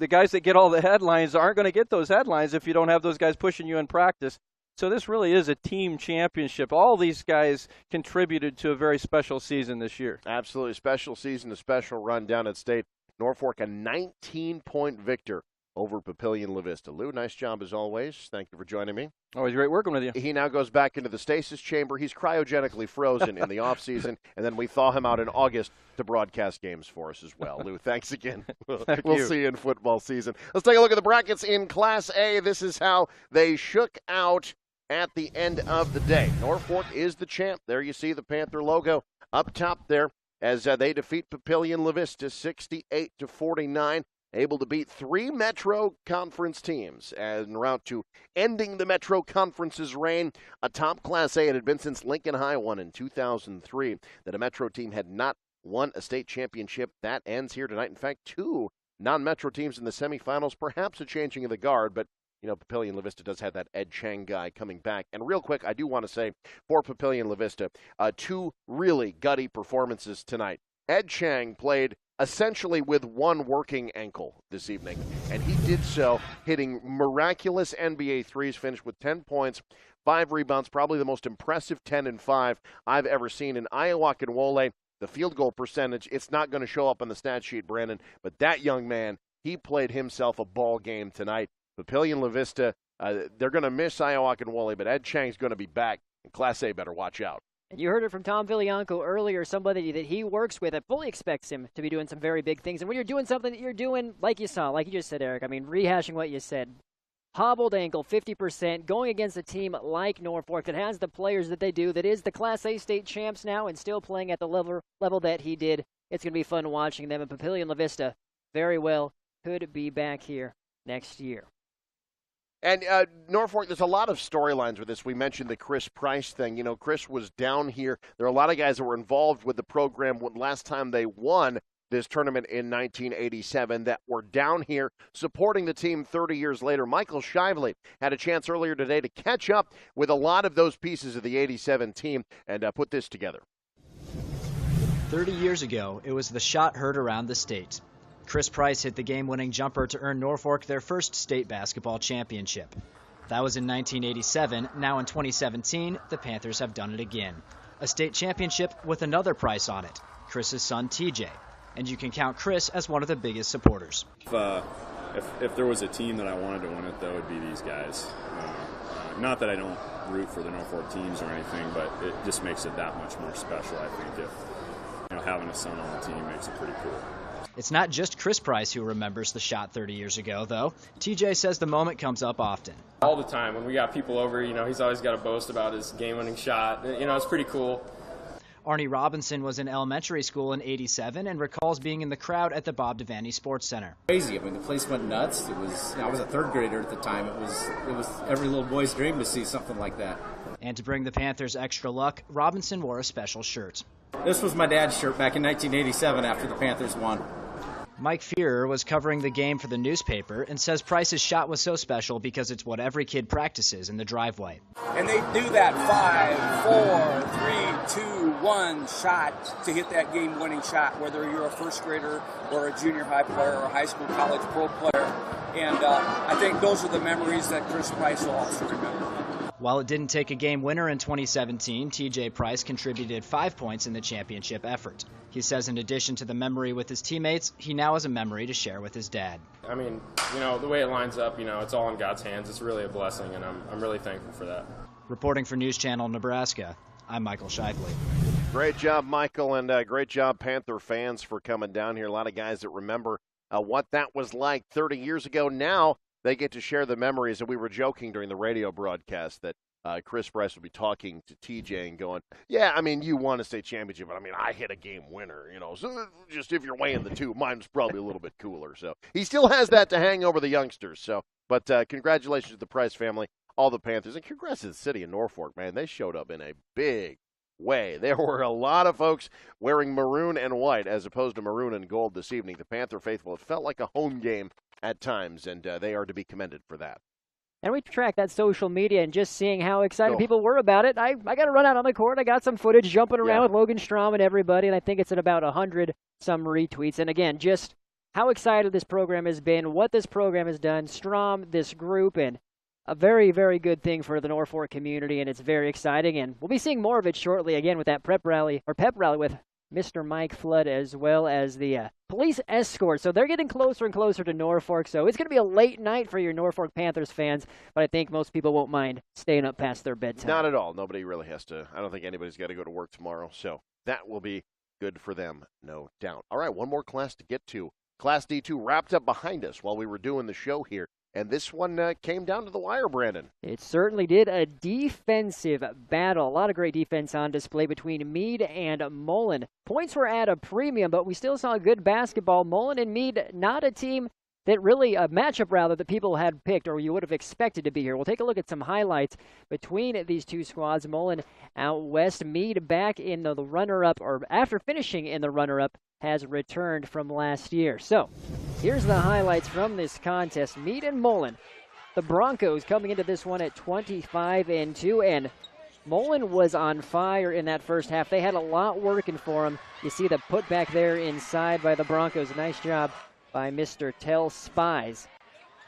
guys that get all the headlines aren't going to get those headlines if you don't have those guys pushing you in practice. So this really is a team championship. All these guys contributed to a very special season this year. Absolutely. Special season, a special run down at state. Norfolk, a 19-point victor over Papillion La Vista. Lou, nice job as always. Thank you for joining me. Always great working with you. He now goes back into the stasis chamber. He's cryogenically frozen in the offseason, and then we thaw him out in August to broadcast games for us as well. Lou, thanks again. We'll see you in football season. Let's take a look at the brackets in Class A. This is how they shook out at the end of the day. Norfolk is the champ. There you see the Panther logo up top there as they defeat Papillion La Vista 68-49. Able to beat 3 Metro Conference teams en route to ending the Metro Conference's reign atop Class A. It had been since Lincoln High won in 2003 that a Metro team had not won a state championship. That ends here tonight. In fact, 2 non-Metro teams in the semifinals, perhaps a changing of the guard, but Papillion La Vista does have that Ed Chang guy coming back. And real quick, I do want to say for Papillion La Vista, 2 really gutty performances tonight. Ed Chang played essentially with 1 working ankle this evening, and he did so hitting miraculous NBA threes, finished with 10 points, 5 rebounds, probably the most impressive 10 and 5 I've ever seen. In Iowa-Kinwole, the field goal percentage, it's not going to show up on the stat sheet, Brandon, but that young man, he played himself a ball game tonight. Papillion La Vista, they're going to miss Iowa-Kinwole, but Ed Chang's going to be back, and Class A better watch out. And you heard it from Tom Vilianco earlier, somebody that he works with that fully expects him to be doing some very big things. And when you're doing something that you're doing, like you saw, like you just said, Eric, rehashing what you said, hobbled ankle, 50%, going against a team like Norfolk that has the players that they do, that is the Class A state champs now and still playing at the level that he did. It's going to be fun watching them. And Papillion La Vista very well could be back here next year. And Norfolk, there's a lot of storylines with this. We mentioned the Chris Price thing. Chris was down here. There are a lot of guys that were involved with the program last time they won this tournament in 1987 that were down here supporting the team 30 years later. Michael Shively had a chance earlier today to catch up with a lot of those pieces of the 87 team and put this together. 30 years ago, it was the shot heard around the state. Chris Price hit the game-winning jumper to earn Norfolk their first state basketball championship. That was in 1987. Now in 2017, the Panthers have done it again. A state championship with another Price on it, Chris's son TJ. And you can count Chris as one of the biggest supporters. If there was a team that I wanted to win it, that would be these guys. Not that I don't root for the Norfolk teams or anything, but it just makes it that much more special, I think, if having a son on the team makes it pretty cool. It's not just Chris Price who remembers the shot 30 years ago, though. TJ says the moment comes up often. All the time. When we got people over, he's always got to boast about his game-winning shot. It's pretty cool. Arnie Robinson was in elementary school in '87 and recalls being in the crowd at the Bob Devaney Sports Center. Crazy. I mean, the place went nuts. It was. I was a third grader at the time. It was every little boy's dream to see something like that. And to bring the Panthers extra luck, Robinson wore a special shirt. This was my dad's shirt back in 1987 after the Panthers won. Mike Fearer was covering the game for the newspaper and says Price's shot was so special because it's what every kid practices in the driveway. And they do that 5, 4, 3, 2, 1 shot to hit that game-winning shot, whether you're a first grader or a junior high player or a high school, college, pro player. And I think those are the memories that Chris Price will also remember. While it didn't take a game winner in 2017, TJ Price contributed 5 points in the championship effort. He says in addition to the memory with his teammates, he now has a memory to share with his dad. I mean, the way it lines up, it's all in God's hands. It's really a blessing, and I'm really thankful for that. Reporting for News Channel Nebraska, I'm Michael Shively. Great job, Michael, and great job, Panther fans, for coming down here. A lot of guys that remember what that was like 30 years ago. Now they get to share the memories, and we were joking during the radio broadcast that Chris Price would be talking to TJ and going, yeah, I mean, you won a state championship, but I mean, I hit a game winner, so just if you're weighing the two, mine's probably a little bit cooler. So he still has that to hang over the youngsters. So, but congratulations to the Price family, all the Panthers, and congrats to the city of Norfolk, man. They showed up in a big way. There were a lot of folks wearing maroon and white as opposed to maroon and gold this evening. The Panther faithful, it felt like a home game at times, and they are to be commended for that. And we tracked that social media and just seeing how excited people were about it. I got to run out on the court. I got some footage jumping around with Logan Strom and everybody, and I think it's at about 100-some retweets. And again, just how excited this program has been, what this program has done, Strom, this group, and a very, very good thing for the Norfolk community, and it's very exciting. And we'll be seeing more of it shortly, again, with that pep rally with Mr. Mike Flood, as well as the police escort. So they're getting closer and closer to Norfolk. So it's going to be a late night for your Norfolk Panthers fans, but I think most people won't mind staying up past their bedtime. Not at all. Nobody really has to. I don't think anybody's got to go to work tomorrow. So that will be good for them, no doubt. All right, one more class to get to. Class D2 wrapped up behind us while we were doing the show here. And this one came down to the wire, Brandon. It certainly did. A defensive battle. A lot of great defense on display between Meade and Mullen. Points were at a premium, but we still saw good basketball. Mullen and Meade, not a team that really, a matchup rather, that people had picked or you would have expected to be here. We'll take a look at some highlights between these two squads. Mullen out west, Meade back in the runner-up, or after finishing in the runner-up, has returned from last year. So, here's the highlights from this contest. Meade and Mullen. The Broncos coming into this one at 25-2, and Mullen was on fire in that first half. They had a lot working for them. You see the putback there inside by the Broncos. Nice job by Mr. Tell Spies.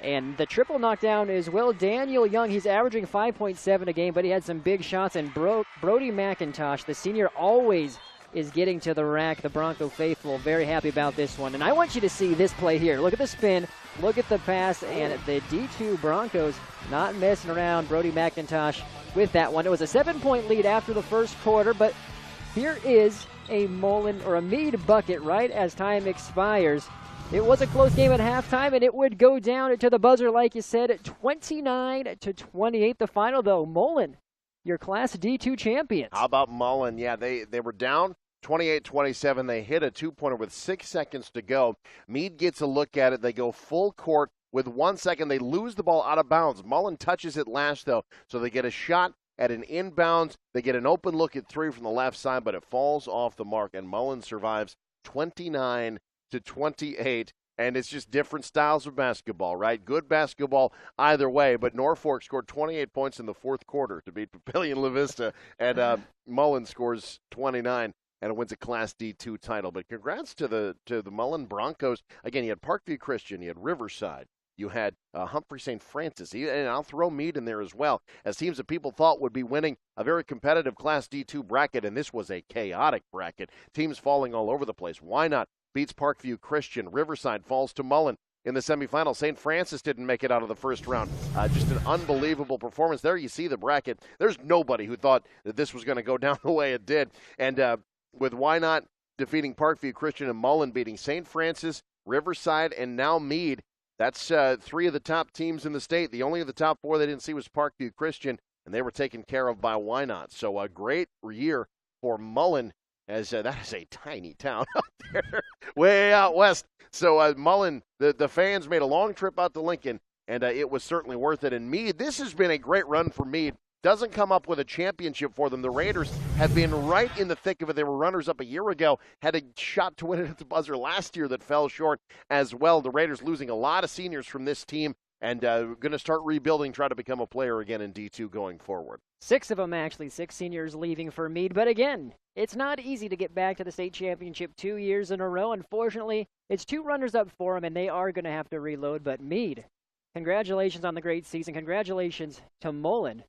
And the triple knockdown as well. Daniel Young, he's averaging 5.7 a game, but he had some big shots. And Brody McIntosh, the senior, always is getting to the rack. The Bronco faithful very happy about this one. And I want you to see this play here. Look at the spin, look at the pass, and the D2 Broncos not messing around. Brody McIntosh with that one. It was a 7-point lead after the first quarter, but here is a Mullen or a Meade bucket right as time expires. It was a close game at halftime, and it would go down to the buzzer, like you said, 29-28. The final, though, Mullen, your Class D2 champions. How about Mullen? Yeah, they were down 28-27. They hit a two-pointer with 6 seconds to go. Meade gets a look at it. They go full court with 1 second. They lose the ball out of bounds. Mullen touches it last, though, so they get a shot at an inbounds. They get an open look at three from the left side, but it falls off the mark, and Mullen survives 29-28. And it's just different styles of basketball, right? Good basketball either way, but Norfolk scored 28 points in the fourth quarter to beat Papillion La Vista, and Mullen scores 29 and wins a Class D2 title. But congrats to the Mullen Broncos. Again, you had Parkview Christian, you had Riverside, you had Humphrey St. Francis, and I'll throw Meade in there as well, as teams that people thought would be winning a very competitive Class D2 bracket, and this was a chaotic bracket. Teams falling all over the place. Why not? Beats Parkview Christian. Riverside falls to Mullen. in the semifinals. St. Francis didn't make it out of the first round. Just an unbelievable performance. There you see the bracket. There's nobody who thought that this was going to go down the way it did. And with Why Not defeating Parkview Christian and Mullen beating St. Francis, Riverside, and now Meade, that's 3 of the top teams in the state. The only of the top 4 they didn't see was Parkview Christian, and they were taken care of by Why Not. So a great year for Mullen, as that is a tiny town out there, way out west. So Mullen, the fans made a long trip out to Lincoln, and it was certainly worth it. And Meade, this has been a great run for Meade. Doesn't come up with a championship for them. The Raiders have been right in the thick of it. They were runners-up a year ago, had a shot to win it at the buzzer last year that fell short as well. The Raiders losing a lot of seniors from this team, and going to start rebuilding, try to become a player again in D2 going forward. 6 of them, actually, 6 seniors leaving for Meade. But again, it's not easy to get back to the state championship 2 years in a row. Unfortunately, it's 2 runners-up for them, and they are going to have to reload. But Meade, congratulations on the great season. Congratulations to Mullen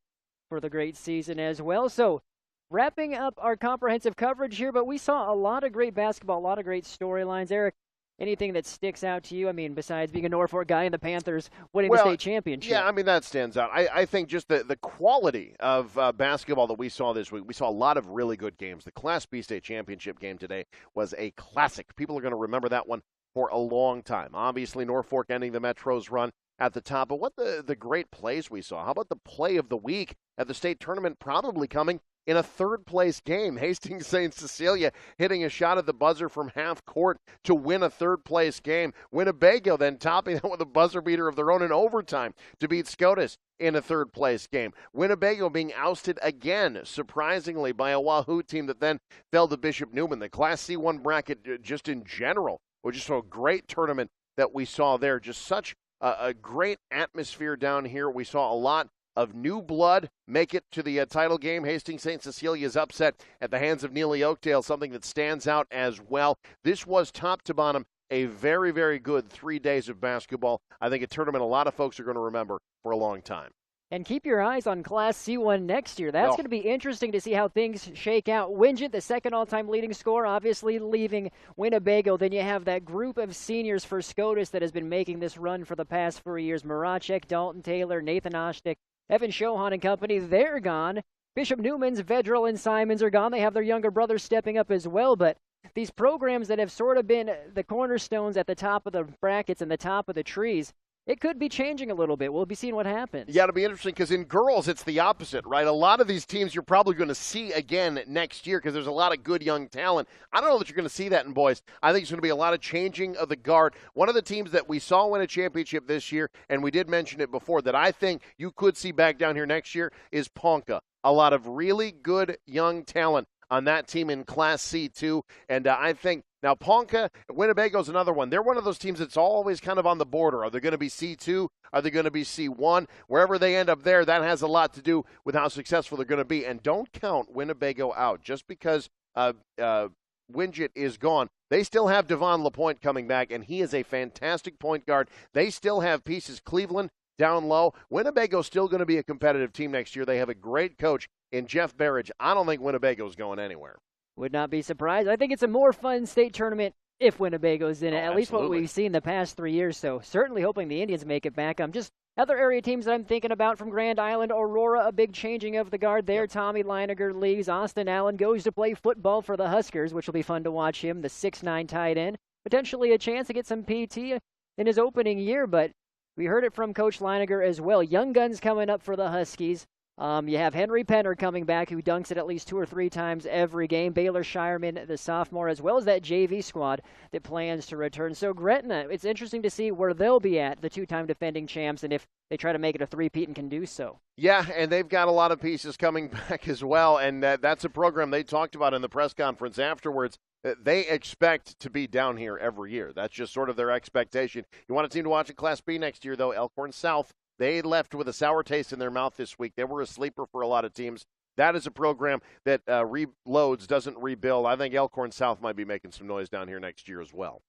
for the great season as well. So, wrapping up our comprehensive coverage here, but we saw a lot of great basketball, a lot of great storylines. Eric, anything that sticks out to you? I mean, besides being a Norfolk guy and the Panthers winning the state championship. Yeah, I mean, that stands out. I think just the quality of basketball that we saw this week, we saw a lot of really good games. The Class B state championship game today was a classic. People are going to remember that one for a long time. Obviously, Norfolk ending the Metro's run at the top. But what the great plays we saw. How about the play of the week at the state tournament probably coming in a third-place game? Hastings St. Cecilia hitting a shot at the buzzer from half court to win a third-place game. Winnebago then topping that with a buzzer beater of their own in overtime to beat SCOTUS in a third-place game. Winnebago being ousted again, surprisingly, by a Wahoo team that then fell to Bishop Neumann. The Class C1 bracket, just in general, was just a great tournament that we saw there. Just such a great atmosphere down here. We saw a lot of new blood make it to the title game. Hastings St. Cecilia's upset at the hands of Neely Oakdale, something that stands out as well. This was top to bottom a very, very good 3 days of basketball. I think a tournament a lot of folks are going to remember for a long time. And keep your eyes on Class C1 next year. That's going to be interesting to see how things shake out. Wingett, the second all-time leading scorer, obviously leaving Winnebago. Then you have that group of seniors for SCOTUS that has been making this run for the past 4 years. Maracek, Dalton Taylor, Nathan Oshtick, Evan Shohan and company, they're gone. Bishop Newman's, Vedral, and Simons are gone. They have their younger brothers stepping up as well. But these programs that have sort of been the cornerstones at the top of the brackets and the top of the trees, it could be changing a little bit. We'll be seeing what happens. Yeah, it'll be interesting because in girls, it's the opposite, right? A lot of these teams you're probably going to see again next year because there's a lot of good young talent. I don't know that you're going to see that in boys. I think it's going to be a lot of changing of the guard. One of the teams that we saw win a championship this year, and we did mention it before, that I think you could see back down here next year is Ponca. A lot of really good young talent on that team in Class C2, and I think now Ponca, Winnebago's another one. They're one of those teams that's always kind of on the border. Are they going to be C2? Are they going to be C1? Wherever they end up there, that has a lot to do with how successful they're going to be. And don't count Winnebago out just because Wingett is gone. They still have Devon LaPointe coming back, and he is a fantastic point guard. They still have pieces. Cleveland down low. Winnebago's still going to be a competitive team next year. They have a great coach in Jeff Barrage. I don't think Winnebago's going anywhere. Would not be surprised. I think it's a more fun state tournament if Winnebago's in it, at least what we've seen the past 3 years. So certainly hoping the Indians make it back. Just other area teams that I'm thinking about from Grand Island, Aurora, a big changing of the guard there. Yep. Tommy Leininger leaves. Austin Allen goes to play football for the Huskers, which will be fun to watch him, the 6'9" tight end. Potentially a chance to get some PT in his opening year, but we heard it from Coach Leininger as well. Young guns coming up for the Huskies. You have Henry Penner coming back, who dunks it at least 2 or 3 times every game. Baylor Shireman, the sophomore, as well as that JV squad that plans to return. So Gretna, it's interesting to see where they'll be at, the 2-time defending champs, and if they try to make it a three-peat and can do so. Yeah, and they've got a lot of pieces coming back as well, and that's a program they talked about in the press conference afterwards. They expect to be down here every year. That's just sort of their expectation. You want a team to watch in Class B next year, though, Elkhorn South. They left with a sour taste in their mouth this week. They were a sleeper for a lot of teams. That is a program that reloads, doesn't rebuild. I think Elkhorn South might be making some noise down here next year as well.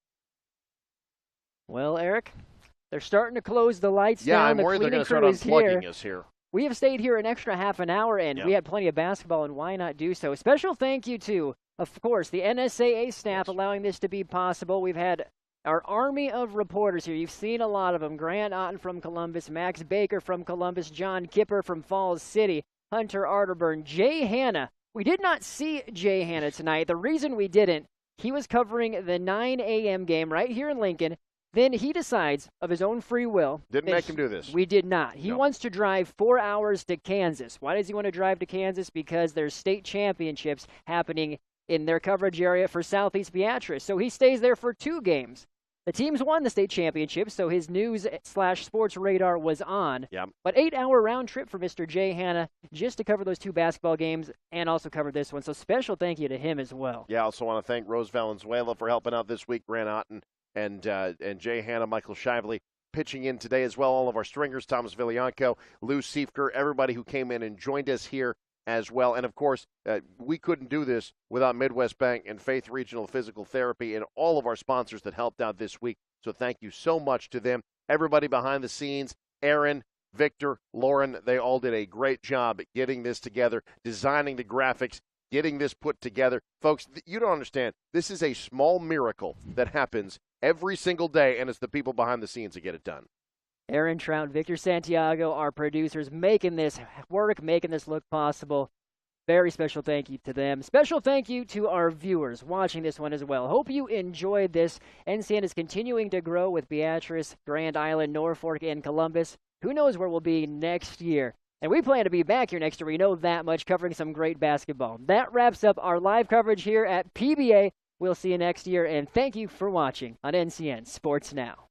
Well, Eric, they're starting to close the lights down. Yeah, I'm worried they're going to start unplugging us here. We have stayed here an extra half an hour, and we had plenty of basketball, and why not do so? Special thank you to, of course, the NSAA staff allowing this to be possible. We've had Our army of reporters here. You've seen a lot of them. Grant Otten from Columbus, Max Baker from Columbus, John Kipper from Falls City, Hunter Arterburn, Jay Hanna. We did not see Jay Hanna tonight. The reason we didn't, he was covering the 9 a.m. game right here in Lincoln. Then he decides, of his own free will. Didn't make him do this. We did not. He wants to drive 4 hours to Kansas. Why does he want to drive to Kansas? Because there's state championships happening in their coverage area for Southeast Beatrice. So he stays there for 2 games. The teams won the state championship, so his news/sports radar was on. Yep. But 8-hour round trip for Mr. Jay Hanna just to cover those 2 basketball games and also cover this one. So special thank you to him as well. Yeah, I also want to thank Rose Valenzuela for helping out this week, Grant Otten and Jay Hanna, Michael Shively pitching in today as well. All of our stringers, Thomas Villianco, Lou Siefker, everybody who came in and joined us here as well. And, of course, we couldn't do this without Midwest Bank and Faith Regional Physical Therapy and all of our sponsors that helped out this week. So thank you so much to them. Everybody behind the scenes, Aaron, Victor, Lauren, they all did a great job at getting this together, designing the graphics, getting this put together. Folks, you don't understand. This is a small miracle that happens every single day, and it's the people behind the scenes that get it done. Aaron Trout, Victor Santiago, our producers, making this work, making this look possible. Very special thank you to them. Special thank you to our viewers watching this one as well. Hope you enjoyed this. NCN is continuing to grow with Beatrice, Grand Island, Norfolk, and Columbus. Who knows where we'll be next year? And we plan to be back here next year. We know that much, covering some great basketball. That wraps up our live coverage here at PBA. We'll see you next year, and thank you for watching on NCN Sports Now.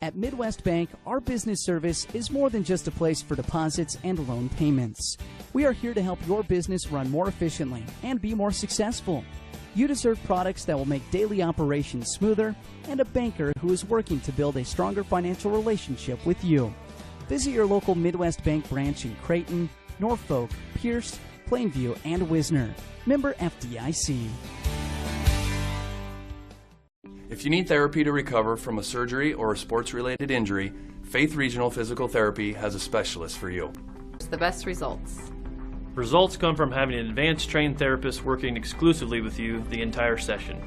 At Midwest Bank, our business service is more than just a place for deposits and loan payments. We are here to help your business run more efficiently and be more successful. You deserve products that will make daily operations smoother and a banker who is working to build a stronger financial relationship with you. Visit your local Midwest Bank branch in Creighton, Norfolk, Pierce, Plainview, and Wisner. Member FDIC. If you need therapy to recover from a surgery or a sports-related injury, Faith Regional Physical Therapy has a specialist for you. It's the best results. Results come from having an advanced trained therapist working exclusively with you the entire session.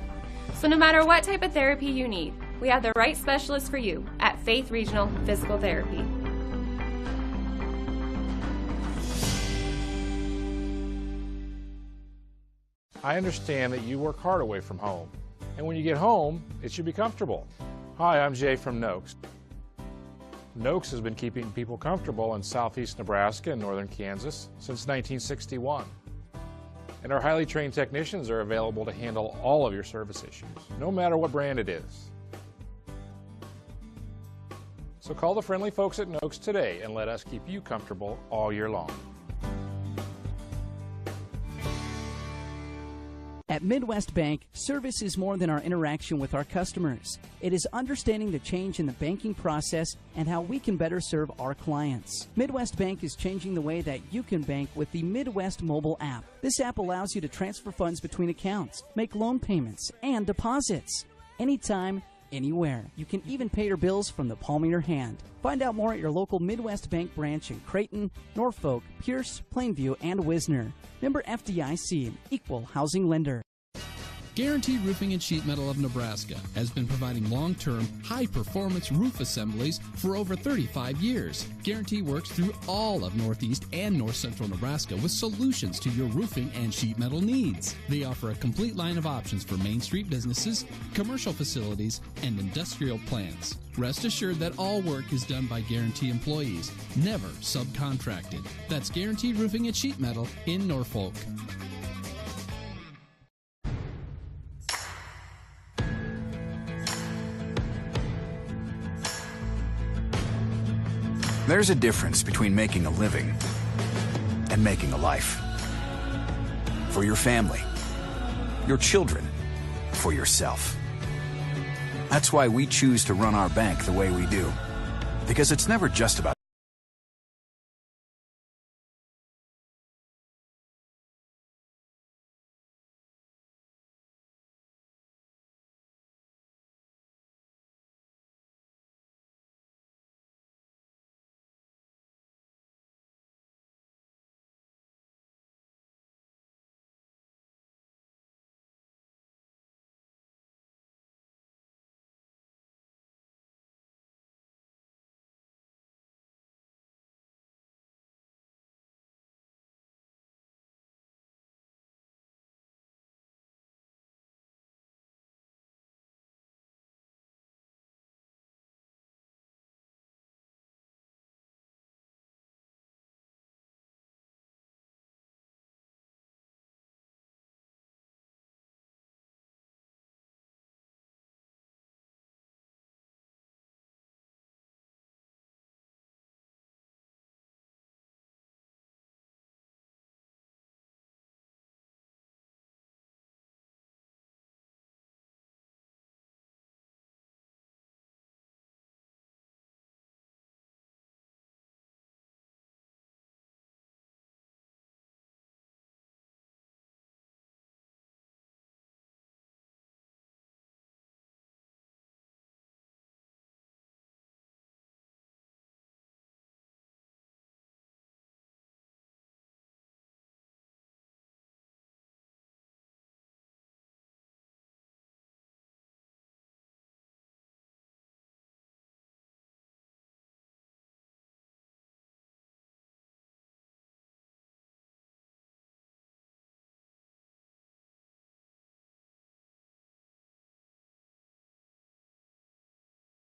So no matter what type of therapy you need, we have the right specialist for you at Faith Regional Physical Therapy. I understand that you work hard away from home. And when you get home, it should be comfortable. Hi, I'm Jay from Noakes. Noakes has been keeping people comfortable in southeast Nebraska and northern Kansas since 1961. And our highly trained technicians are available to handle all of your service issues, no matter what brand it is. So call the friendly folks at Noakes today and let us keep you comfortable all year long. At Midwest Bank, service is more than our interaction with our customers. It is understanding the change in the banking process and how we can better serve our clients. Midwest Bank is changing the way that you can bank with the Midwest mobile app. This app allows you to transfer funds between accounts, make loan payments, and deposits. Anytime, anywhere. You can even pay your bills from the palm of your hand. Find out more at your local Midwest Bank branch in Creighton, Norfolk, Pierce, Plainview, and Wisner. Member FDIC, an equal housing lender. Guarantee Roofing and Sheet Metal of Nebraska has been providing long-term, high-performance roof assemblies for over 35 years. Guarantee works through all of Northeast and North Central Nebraska with solutions to your roofing and sheet metal needs. They offer a complete line of options for Main Street businesses, commercial facilities, and industrial plants. Rest assured that all work is done by Guarantee employees, never subcontracted. That's Guarantee Roofing and Sheet Metal in Norfolk. There's a difference between making a living and making a life. For your family, your children, for yourself. That's why we choose to run our bank the way we do. Because it's never just about